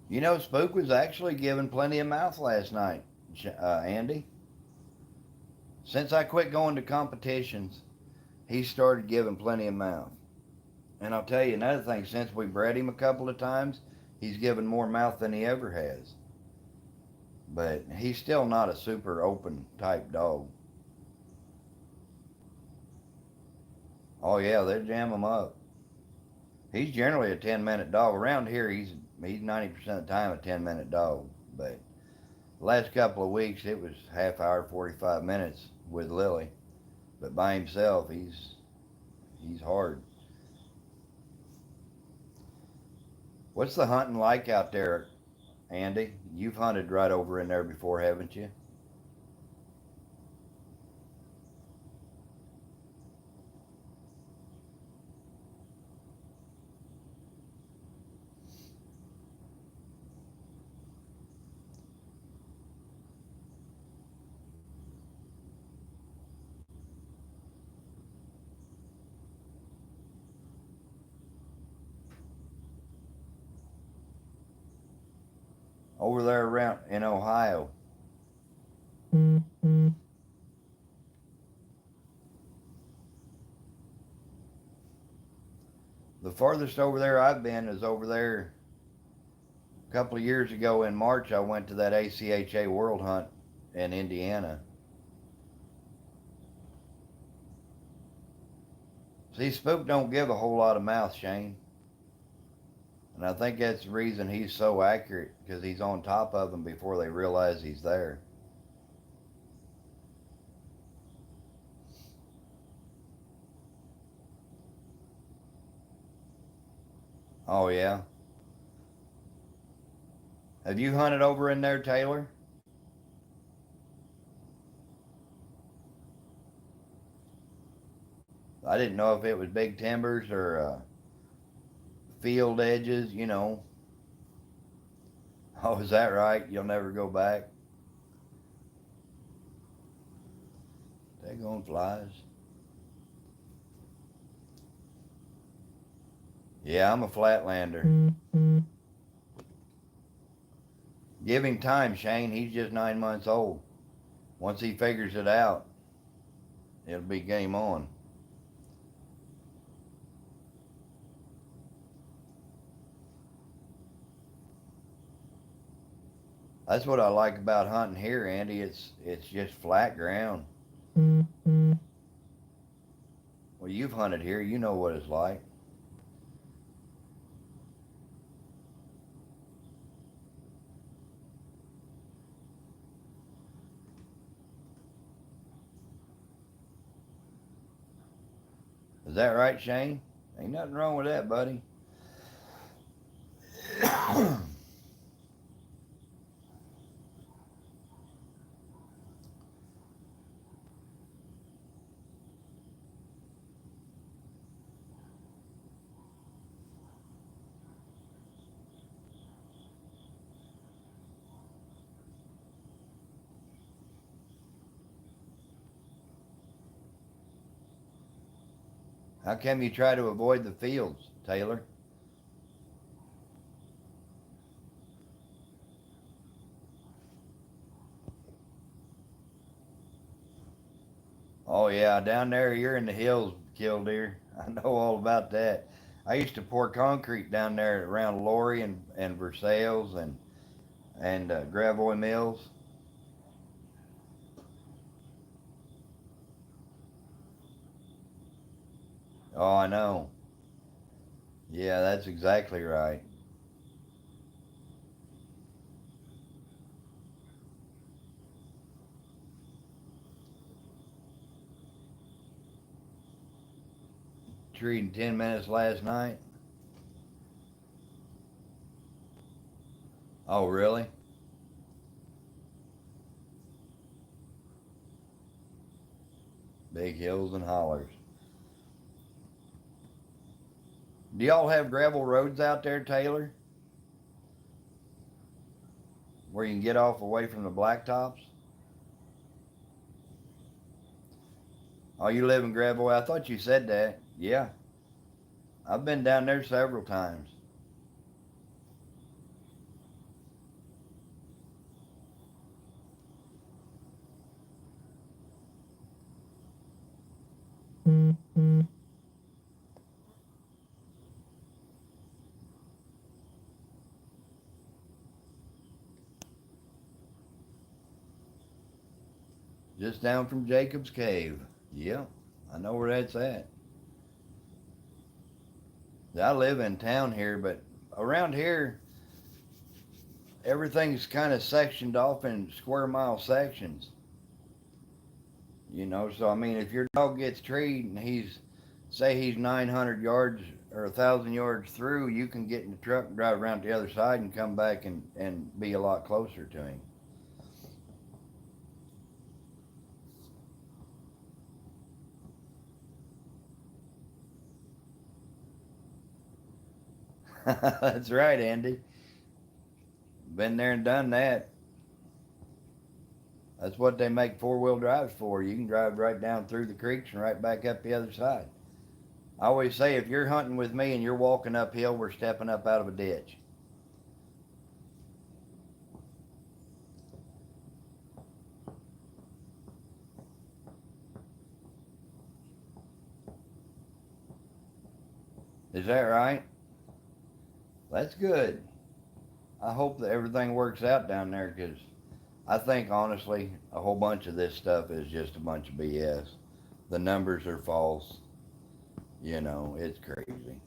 You know, Spook was actually given plenty of mouth last night, Andy. Since I quit going to competitions, he started giving plenty of mouth. And I'll tell you another thing, since we bred him a couple of times, he's given more mouth than he ever has. But he's still not a super open type dog. Oh yeah, they jam him up. He's generally a 10-minute dog. Around here, he's 90% of the time a 10-minute dog. But the last couple of weeks, it was half hour, 45 minutes with Lily. But by himself, he's hard. What's the hunting like out there, Andy? You've hunted right over in there before, haven't you? over there around in Ohio. The farthest over there I've been is over there a couple of years ago in March. I went to that ACHA World Hunt in Indiana. See, Spook don't give a whole lot of mouth, Shane. And I think that's the reason he's so accurate, because he's on top of them before they realize he's there. Oh, yeah? Have you hunted over in there, Taylor? I didn't know if it was big timbers or field edges, you know. Oh, is that right? You'll never go back? Daggone flies. Yeah, I'm a flatlander. Give him time, Shane. He's just 9 months old. Once he figures it out, it'll be game on. That's what I like about hunting here, Andy. It's just flat ground. Well, you've hunted here. You know what it's like. Is that right, Shane? Ain't nothing wrong with that, buddy. How come you try to avoid the fields, Taylor? Oh yeah, down there you're in the hills, killdeer. I know all about that. I used to pour concrete down there around Lori and Versailles and Gravois Mills. Oh, I know. Yeah, that's exactly right. Treed in 10 minutes last night. Oh, really? Big hills and hollers. Do y'all have gravel roads out there, Taylor, where you can get off away from the blacktops? Oh, you live in Gravois? I thought you said that. Yeah, I've been down there several times. Just down from Jacob's Cave. Yep, I know where that's at. I live in town here, but around here, everything's kind of sectioned off in square mile sections. You know, so I mean, if your dog gets treed and say he's 900 yards or 1,000 yards through, you can get in the truck and drive around to the other side and come back and be a lot closer to him. That's right, Andy. Been there and done that. That's what they make four-wheel drives for. You can drive right down through the creeks and right back up the other side. I always say, if you're hunting with me and you're walking uphill, we're stepping up out of a ditch. Is that right? That's good. I hope that everything works out down there because I think honestly a whole bunch of this stuff is just a bunch of BS. The numbers are false. It's crazy.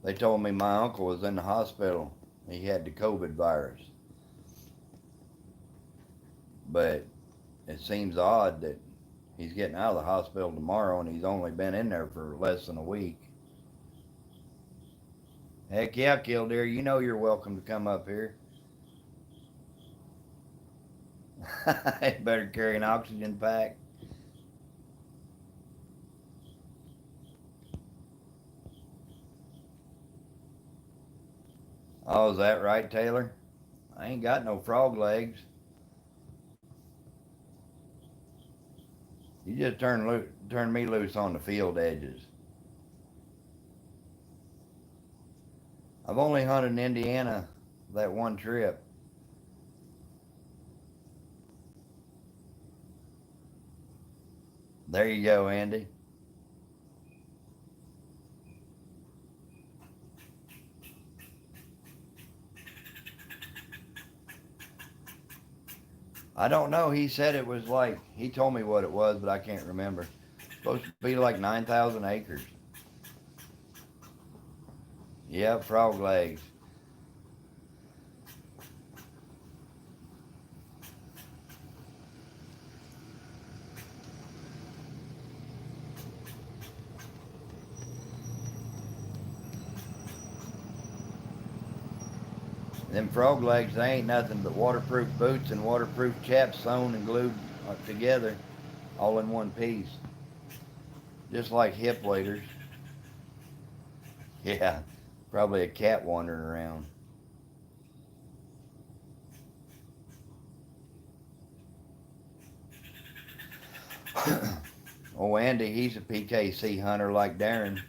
They told me my uncle was in the hospital. He had the COVID virus. But it seems odd that he's getting out of the hospital tomorrow and he's only been in there for less than a week. Heck yeah, Killdeer, you know you're welcome to come up here. Better carry an oxygen pack. Oh, is that right, Taylor? I ain't got no frog legs. You just turn me loose on the field edges. I've only hunted in Indiana that one trip. There you go, Andy. I don't know. He said it was like, he told me what it was, but I can't remember. It's supposed to be like 9,000 acres. Yep, frog legs. Them frog legs, they ain't nothing but waterproof boots and waterproof chaps sewn and glued together all in one piece. Just like hip waders. Yeah, probably a cat wandering around. Oh, Andy, he's a PKC hunter like Darren.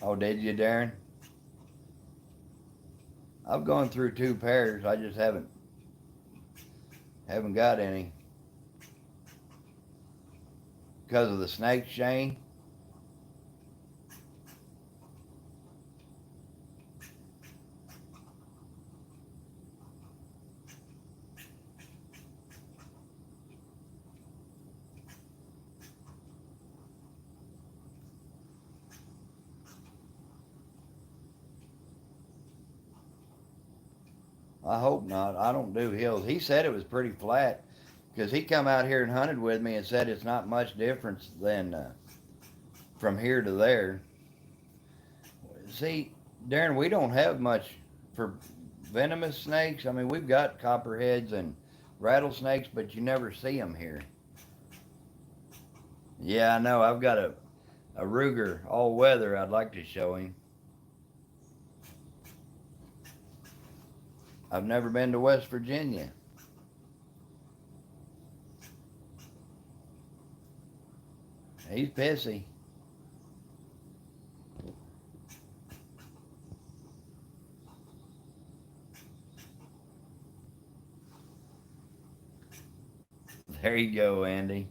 Oh, did you, Darren? I've gone through 2 pairs. I just haven't got any because of the snakes, Shane. I hope not. I don't do hills. He said it was pretty flat because he come out here and hunted with me and said it's not much difference than from here to there. See, Darren, we don't have much for venomous snakes. I mean, we've got copperheads and rattlesnakes, but you never see them here. Yeah, I know. I've got a Ruger all weather I'd like to show him. I've never been to West Virginia. He's pissy. There you go, Andy.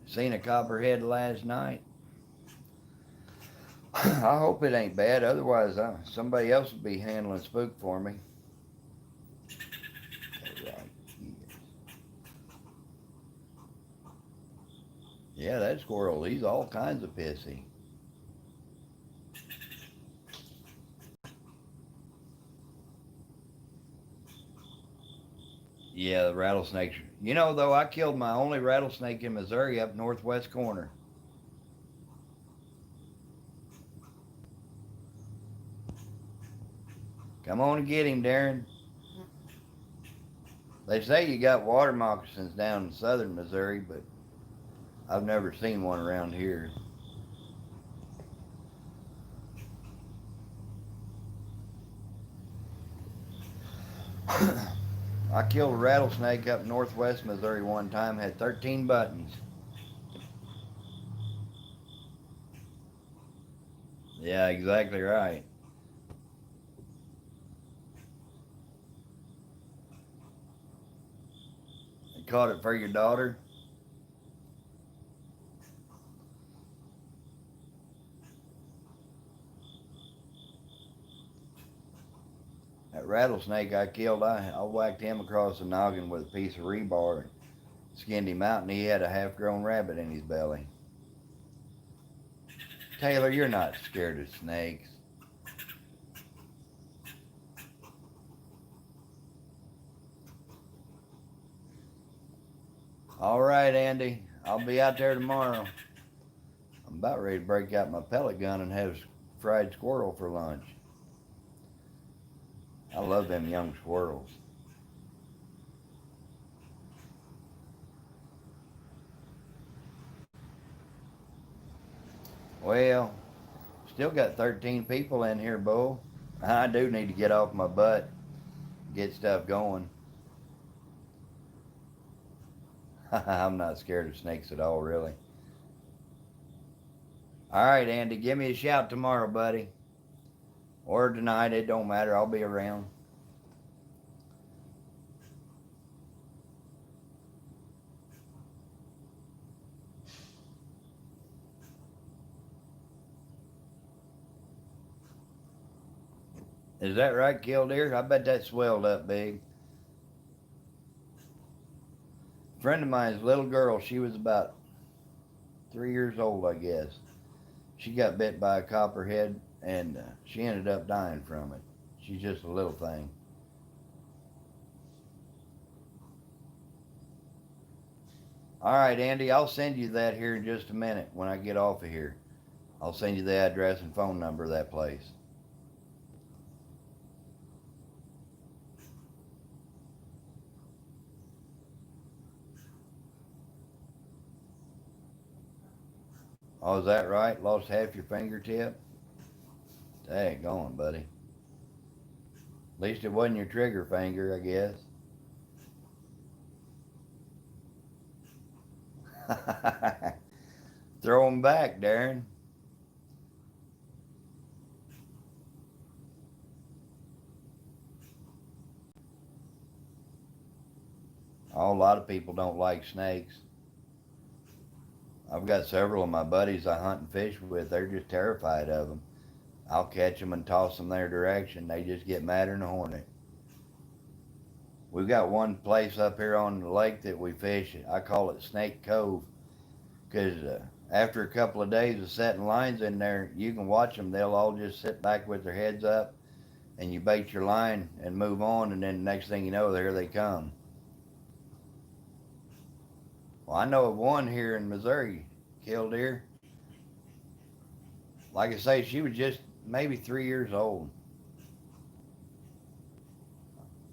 Seen a copperhead last night. I hope it ain't bad. Otherwise, somebody else will be handling spook for me. Yeah, that squirrel, he's all kinds of pissy. Yeah, the rattlesnakes. Though, I killed my only rattlesnake in Missouri up northwest corner. Come on and get him, Darren. They say you got water moccasins down in southern Missouri, but I've never seen one around here. I killed a rattlesnake up northwest Missouri one time, had 13 buttons. Yeah, exactly right. You caught it for your daughter? That rattlesnake I killed, I whacked him across the noggin with a piece of rebar and skinned him out, and he had a half-grown rabbit in his belly. Taylor, you're not scared of snakes. All right, Andy. I'll be out there tomorrow. I'm about ready to break out my pellet gun and have fried squirrel for lunch. I love them young squirrels. Well, still got 13 people in here, Bull. I do need to get off my butt, get stuff going. I'm not scared of snakes at all, really. All right, Andy, give me a shout tomorrow, buddy. Or tonight, it don't matter. I'll be around. Is that right, Killdeer? I bet that swelled up big. A friend of mine's little girl, she was about 3 years old, I guess. She got bit by a copperhead, and she ended up dying from it. She's just a little thing. All right, Andy, I'll send you that here in just a minute when I get off of here. I'll send you the address and phone number of that place. Oh, is that right? Lost half your fingertip? Dang, going, buddy. At least it wasn't your trigger finger, I guess. Throw 'em back, Darren. Oh, a lot of people don't like snakes. I've got several of my buddies I hunt and fish with. They're just terrified of them. I'll catch them and toss them their direction. They just get madder than a hornet. We've got one place up here on the lake that we fish. I call it Snake Cove because after a couple of days of setting lines in there, you can watch them. They'll all just sit back with their heads up, and you bait your line and move on, and then the next thing you know, there they come. Well, I know of one here in Missouri, Killdeer. Like I say, she was just maybe 3 years old.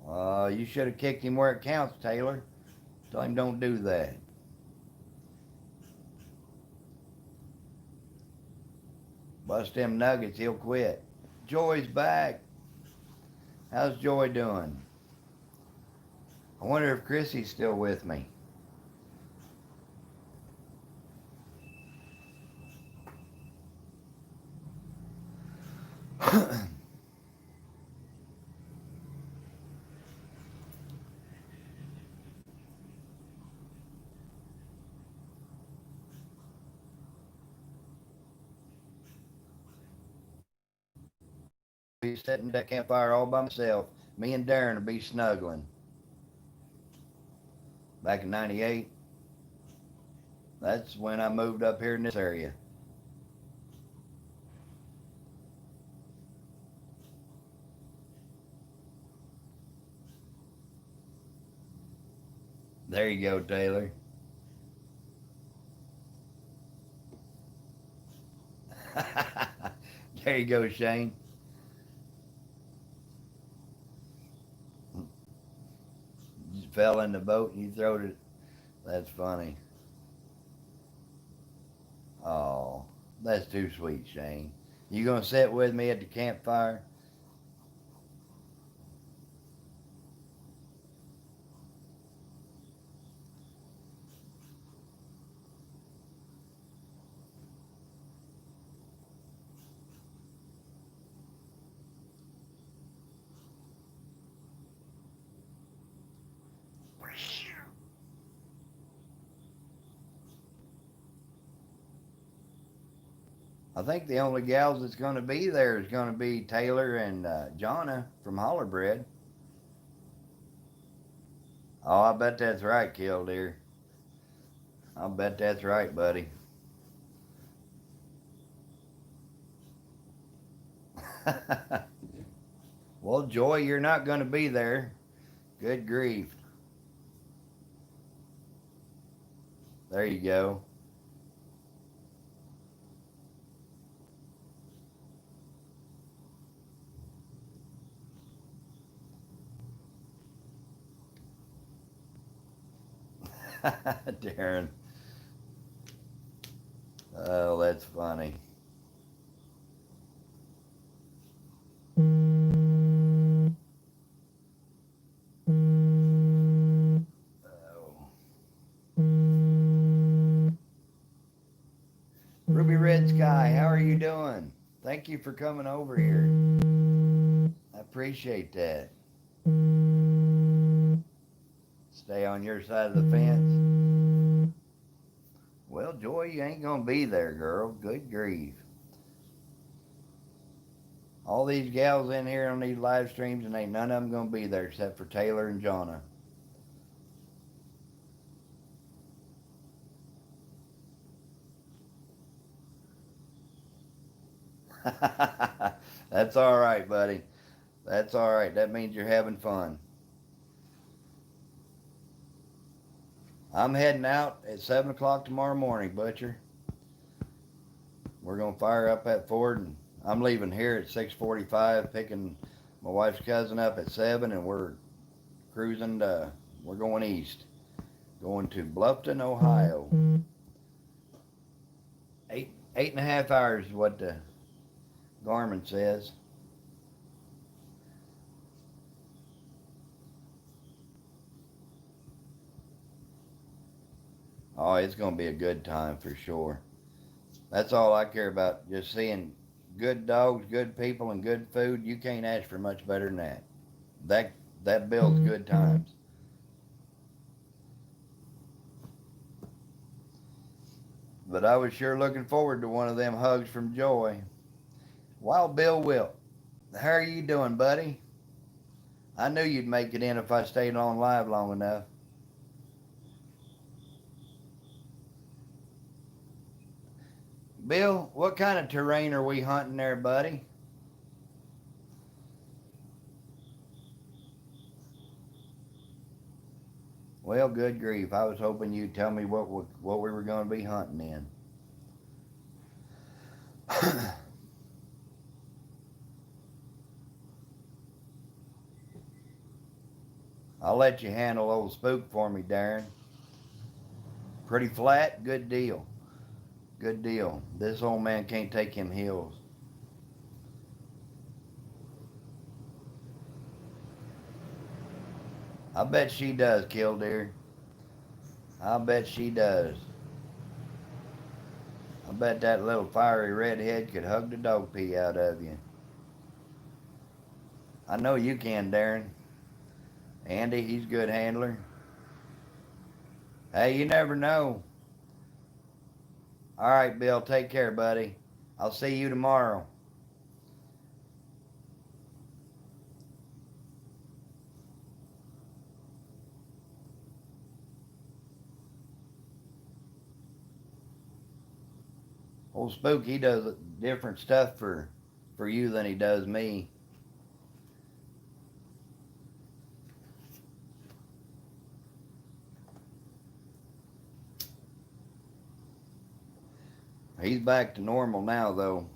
You should have kicked him where it counts, Taylor. Tell him don't do that. Bust them nuggets, he'll quit. Joy's back. How's Joy doing? I wonder if Chrissy's still with me. Be sitting at that campfire all by myself. Me and Darren will be snuggling. Back in '98, that's when I moved up here in this area. There you go, Taylor. There you go, Shane. You fell in the boat and you throwed it. That's funny. Oh, that's too sweet, Shane. You gonna sit with me at the campfire? I think the only gals that's going to be there is going to be Taylor and Jonna from Hollerbred. Oh, I bet that's right, Killdeer. I'll bet that's right, buddy. Well, Joy, you're not going to be there. Good grief. There you go. Darren. Oh, that's funny. Oh. Ruby Red Sky, how are you doing? Thank you for coming over here. I appreciate that. Stay on your side of the fence. Well, Joy, you ain't gonna be there, girl. Good grief. All these gals in here on these live streams, and ain't none of them gonna be there except for Taylor and Jonna. That's all right, buddy. That's all right. That means you're having fun. I'm heading out at 7 o'clock tomorrow morning, Butcher. We're going to fire up that Ford, and I'm leaving here at 6:45, picking my wife's cousin up at 7, and we're cruising we're going east, going to Bluffton, Ohio. 8.5 hours is what the Garmin says. Oh, it's going to be a good time for sure. That's all I care about, just seeing good dogs, good people, and good food. You can't ask for much better than that. That builds good times. But I was sure looking forward to one of them hugs from Joy. Wild Bill Wilt, how are you doing, buddy? I knew you'd make it in if I stayed on live long enough. Bill, what kind of terrain are we hunting there, buddy? Well, good grief. I was hoping you'd tell me what we were going to be hunting in. I'll let you handle old Spook for me, Darren. Pretty flat? Good deal. Good deal. This old man can't take him hills. I bet she does, Killdeer. I bet she does. I bet that little fiery redhead could hug the dog pee out of you. I know you can, Darren. Andy, he's a good handler. Hey, you never know. All right, Bill, take care, buddy. I'll see you tomorrow. Old Spook, he does different stuff for you than he does me. He's back to normal now, though.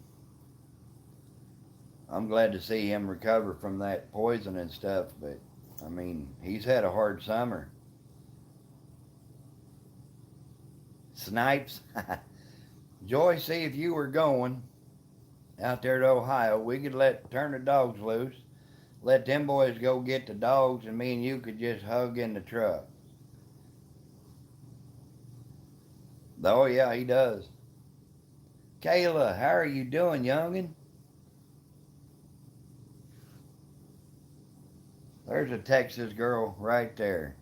I'm glad to see him recover from that poison and stuff, but I mean, he's had a hard summer. Snipes. Joy, see if you were going out there to Ohio, we could turn the dogs loose, let them boys go get the dogs, and me and you could just hug in the truck. Oh yeah, he does. Kayla, how are you doing, youngin'? There's a Texas girl right there.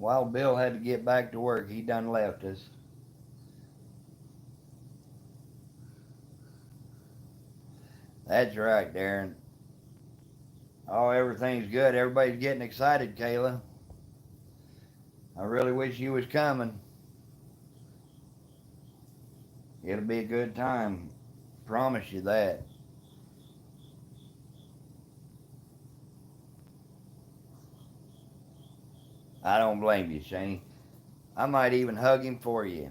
Wild Bill had to get back to work. He done left us. That's right, Darren. Oh, everything's good. Everybody's getting excited, Kayla. I really wish you was coming. It'll be a good time. Promise you that. I don't blame you, Shane. I might even hug him for you.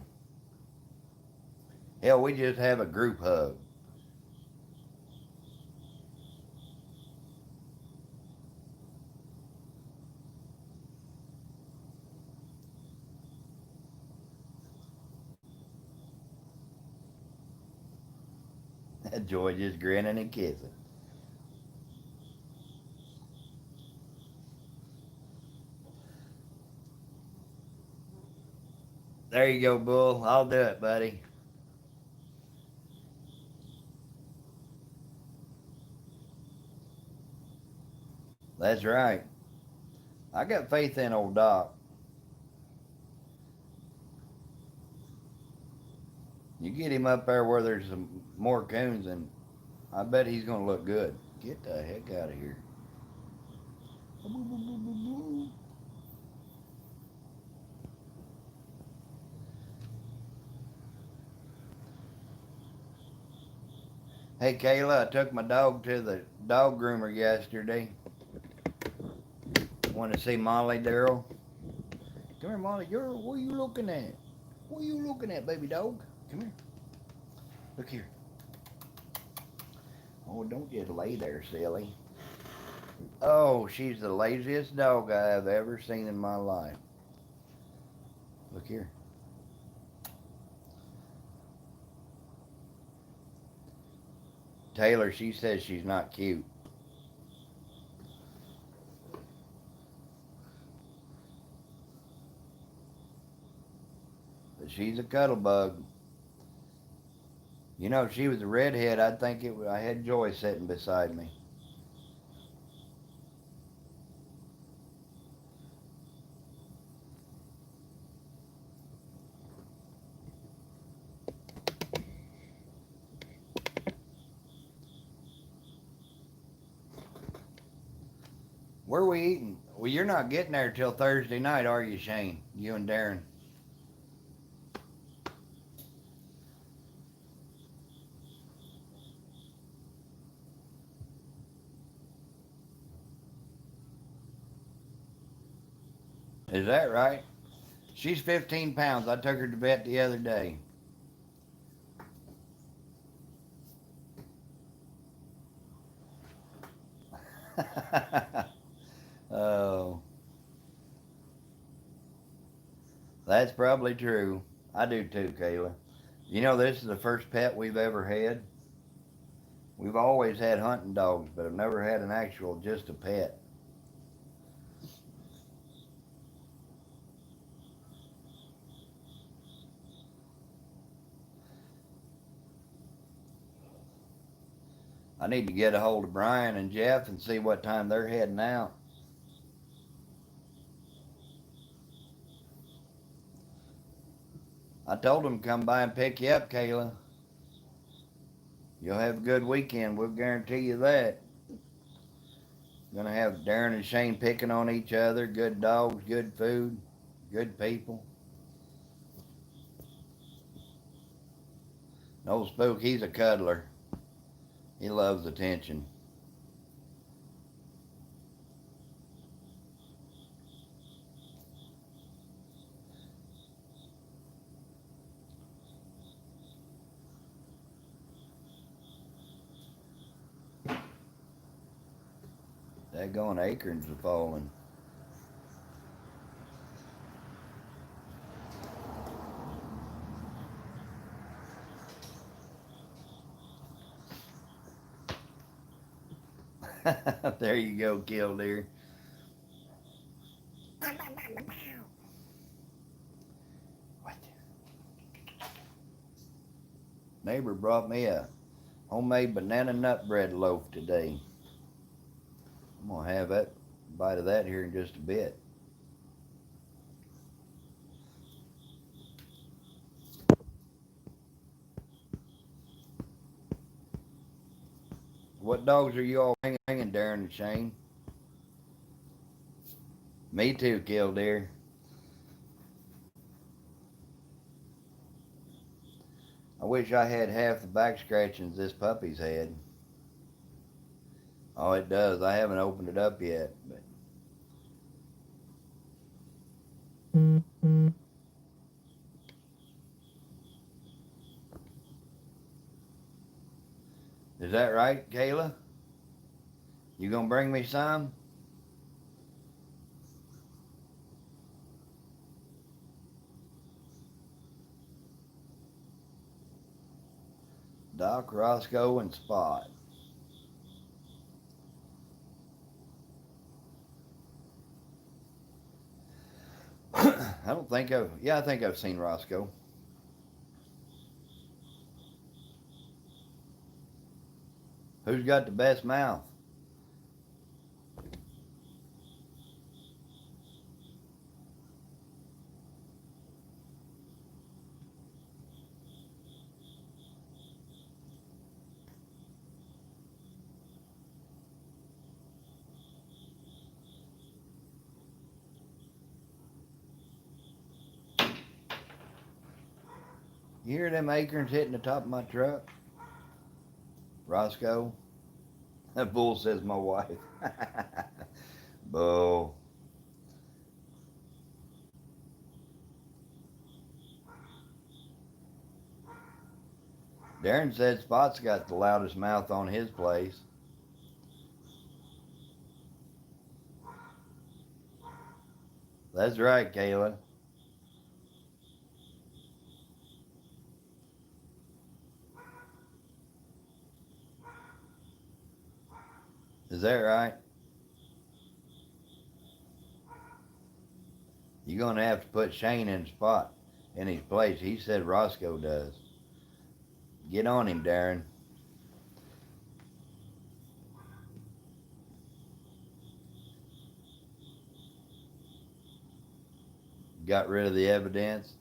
Hell, we just have a group hug. Joy just grinning and kissing. There you go, Bull. I'll do it, buddy. That's right. I got faith in old Doc. You get him up there where there's some more coons, and I bet he's going to look good. Get the heck out of here. Hey, Kayla, I took my dog to the dog groomer yesterday. Want to see Molly, Daryl? Come here, Molly. What are you looking at? What are you looking at, baby dog? Come here. Look here. Oh, don't just lay there, silly. Oh, she's the laziest dog I have ever seen in my life. Look here. Taylor, she says she's not cute. But she's a cuddle bug. You know, if she was a redhead, I'd think I had Joy sitting beside me. Where are we eating? Well, you're not getting there till Thursday night, are you, Shane? You and Darren. Is that right? She's 15 pounds. I took her to vet the other day. Oh, that's probably true. I do too, Kayla. You know, this is the first pet we've ever had. We've always had hunting dogs, but I've never had an actual, just a pet. I need to get a hold of Brian and Jeff and see what time they're heading out. I told them to come by and pick you up, Kayla. You'll have a good weekend. We'll guarantee you that. Gonna have Darren and Shane picking on each other. Good dogs, good food, good people. No Spook, he's a cuddler. He loves attention. Daggone acorns are falling. There you go, Killdeer. What? Neighbor brought me a homemade banana nut bread loaf today. I'm gonna have that bite of that here in just a bit. What dogs are you all bringing, Darren and Shane? Me too, Killdeer. I wish I had half the back scratchings this puppy's had. Oh, it does. I haven't opened it up yet. But is that right, Kayla? You gonna bring me some? Doc, Roscoe, and Spot. I don't think I think I've seen Roscoe. Who's got the best mouth? You hear them acorns hitting the top of my truck? Roscoe? That bull says my wife. Bull. Darren said Spot's got the loudest mouth on his place. That's right, Kayla. Is that right? You're gonna have to put Shane in Spot in his place. He said Roscoe does. Get on him, Darren. Got rid of the evidence.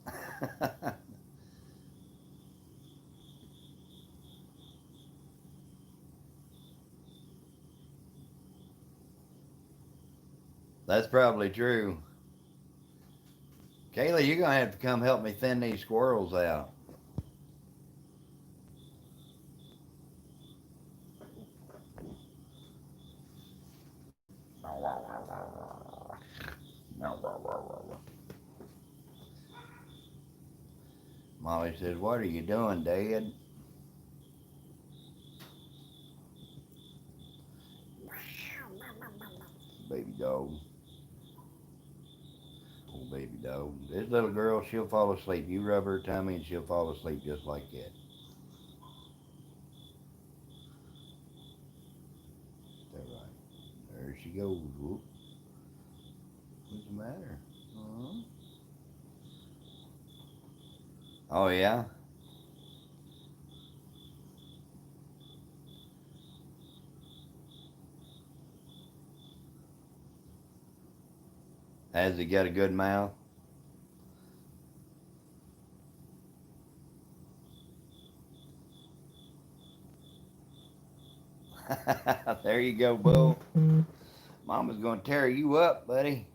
That's probably true. Kayla, you're gonna have to come help me thin these squirrels out. Molly says, "What are you doing, Dad?" Baby dog. Oh, baby dog. This little girl, she'll fall asleep. You rub her tummy and she'll fall asleep just like that. That's right. There she goes. Whoop. What's the matter? Uh-huh. Oh, yeah? Has he got a good mouth? There you go, Bull. Mama's gonna tear you up, buddy.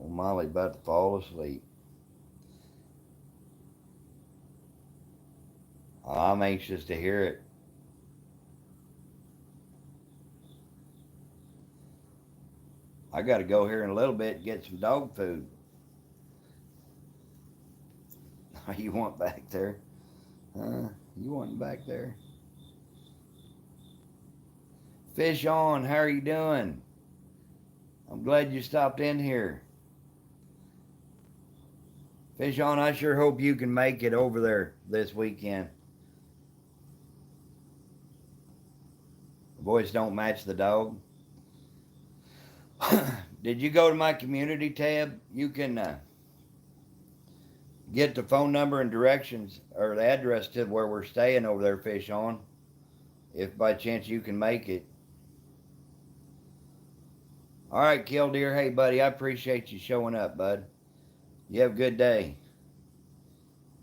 Oh, Molly about to fall asleep. Oh, I'm anxious to hear it. I gotta go here in a little bit and get some dog food. You want back there? Huh? You want back there? Fish on, how are you doing? I'm glad you stopped in here. Fish on, I sure hope you can make it over there this weekend. The voice don't match the dog. Did you go to my community tab? You can get the phone number and directions or the address to where we're staying over there, Fish on. If by chance you can make it. All right, Killdeer. Hey, buddy, I appreciate you showing up, bud. You have a good day.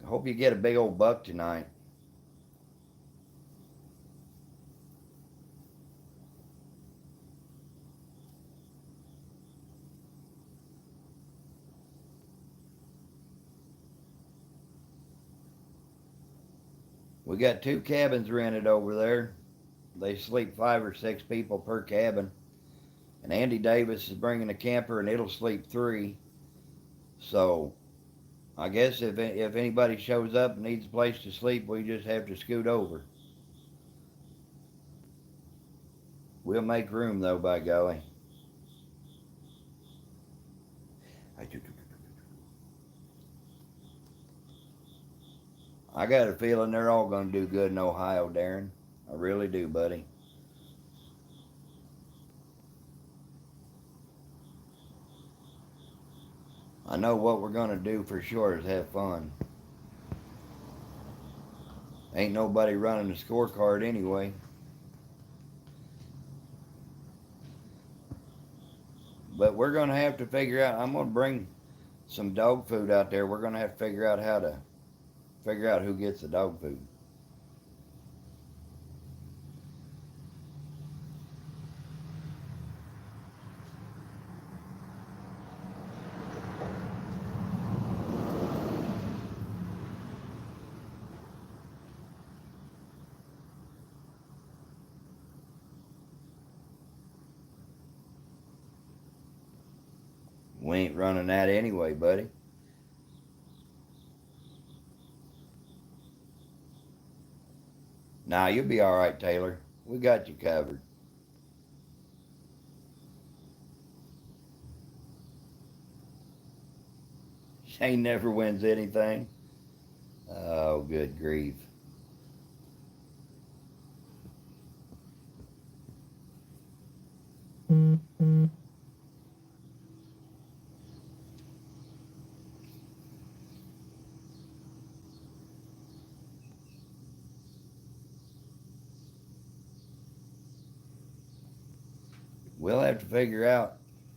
I hope you get a big old buck tonight. We got 2 cabins rented over there. They sleep 5 or 6 people per cabin. And Andy Davis is bringing a camper, and it'll sleep 3. So I guess if anybody shows up and needs a place to sleep, we just have to scoot over. We'll make room though, by golly. I got a feeling they're all going to do good in Ohio, Darren. I really do, buddy. I know what we're going to do for sure is have fun. Ain't nobody running the scorecard anyway. But we're going to have to figure out, I'm going to bring some dog food out there. We're going to have to figure out how to figure out who gets the dog food. We ain't running that anyway, buddy. Nah, you'll be all right, Taylor. We got you covered. Shane never wins anything. Oh, good grief. We'll have to figure out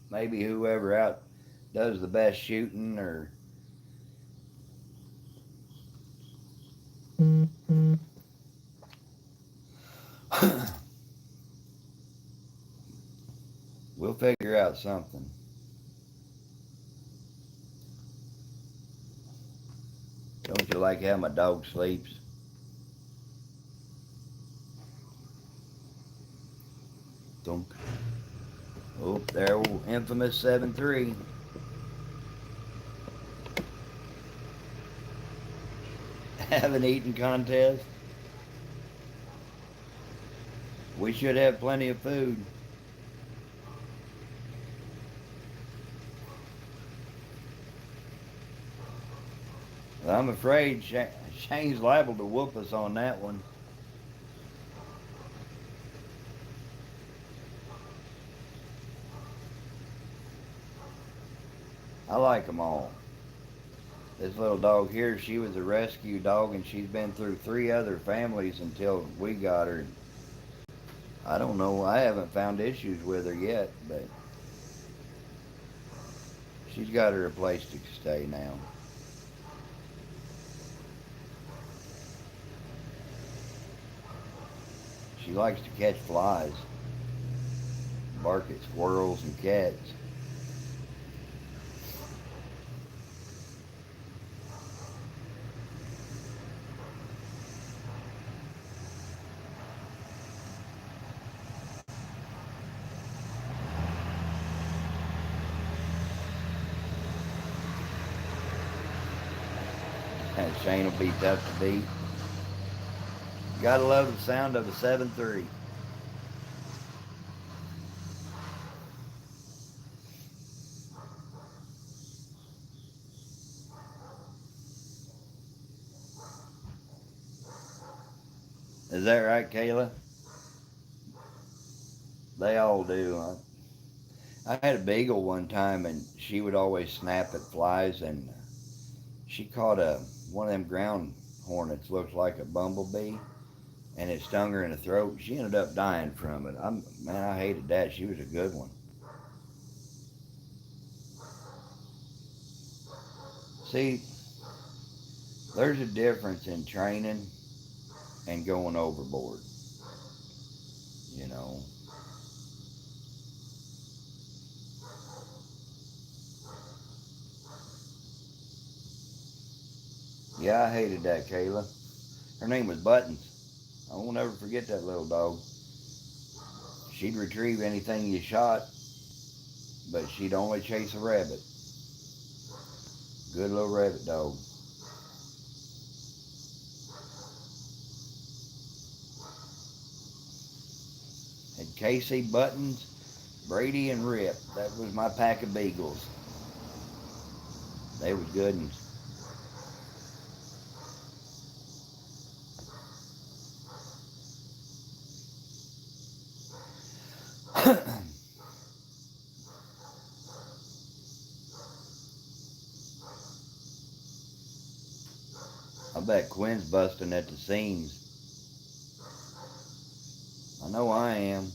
maybe whoever out does the best shooting, or we'll figure out something. Don't you like how my dog sleeps? Dunk. Oh, there, infamous 7-3. Have an eating contest. We should have plenty of food. I'm afraid Shane's liable to whoop us on that one. I like them all. This little dog here, she was a rescue dog, and she's been through 3 other families until we got her. I don't know, I haven't found issues with her yet, but she's got her a place to stay now. She likes to catch flies, bark at squirrels and cats. And Shane will be tough to beat. Gotta love the sound of a 7-3. Is that right, Kayla? They all do. I had a beagle one time, and she would always snap at flies, and she caught one of them ground hornets, looks like a bumblebee, and it stung her in the throat. She ended up dying from it. Man, I hated that. She was a good one. See, there's a difference in training and going overboard, you know. Yeah, I hated that, Kayla. Her name was Buttons. I won't ever forget that little dog. She'd retrieve anything you shot, but she'd only chase a rabbit. Good little rabbit dog. Had Casey, Buttons, Brady, and Rip. That was my pack of beagles. They was good ones. I bet Quinn's busting at the seams. I know I am.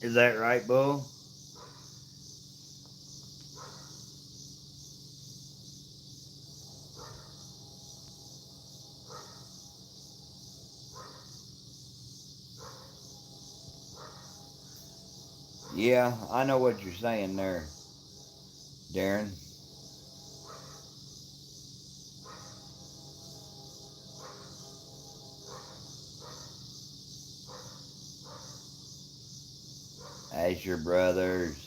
Is that right, Bull? Yeah, I know what you're saying there, Darren. Asher Brothers.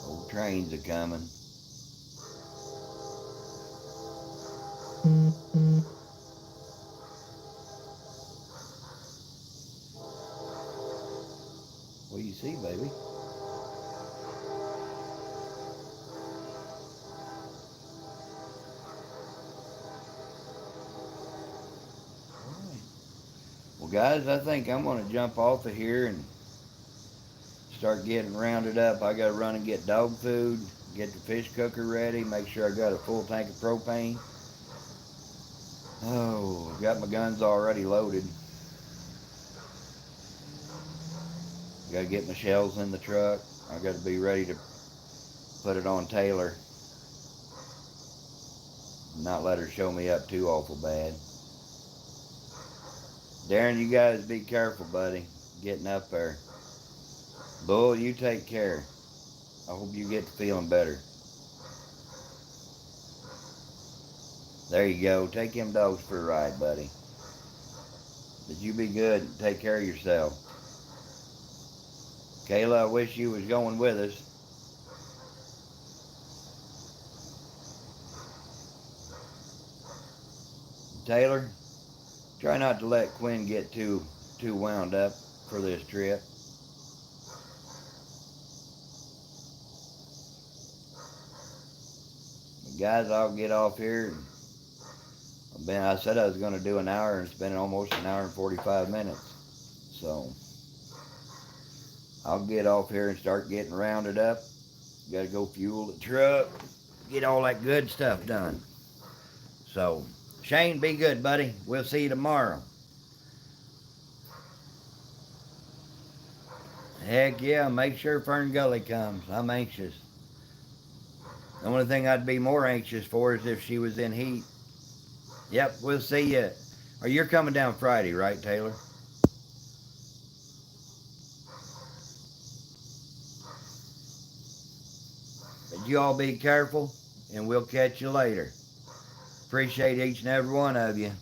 Old trains are coming. What do you see, baby? Well, guys, I think I'm going to jump off of here and start getting rounded up. I got to run and get dog food, get the fish cooker ready, make sure I got a full tank of propane. Oh, got my guns already loaded. Got to get my shells in the truck. I got to be ready to put it on Taylor. Not let her show me up too awful bad. Darren, you guys be careful, buddy. Getting up there. Bull, you take care. I hope you get to feeling better. There you go. Take them dogs for a ride, buddy. But you be good and take care of yourself. Kayla, I wish you was going with us. Taylor, try not to let Quinn get too wound up for this trip. But guys, I'll get off here. I said I was going to do an hour, and it's been almost an hour and 45 minutes. So I'll get off here and start getting rounded up. Got to go fuel the truck, get all that good stuff done. So, Shane, be good, buddy. We'll see you tomorrow. Heck yeah, make sure Fern Gully comes. I'm anxious. The only thing I'd be more anxious for is if she was in heat. Yep, we'll see you. Or you're coming down Friday, right, Taylor? But you all be careful, and we'll catch you later. Appreciate each and every one of you.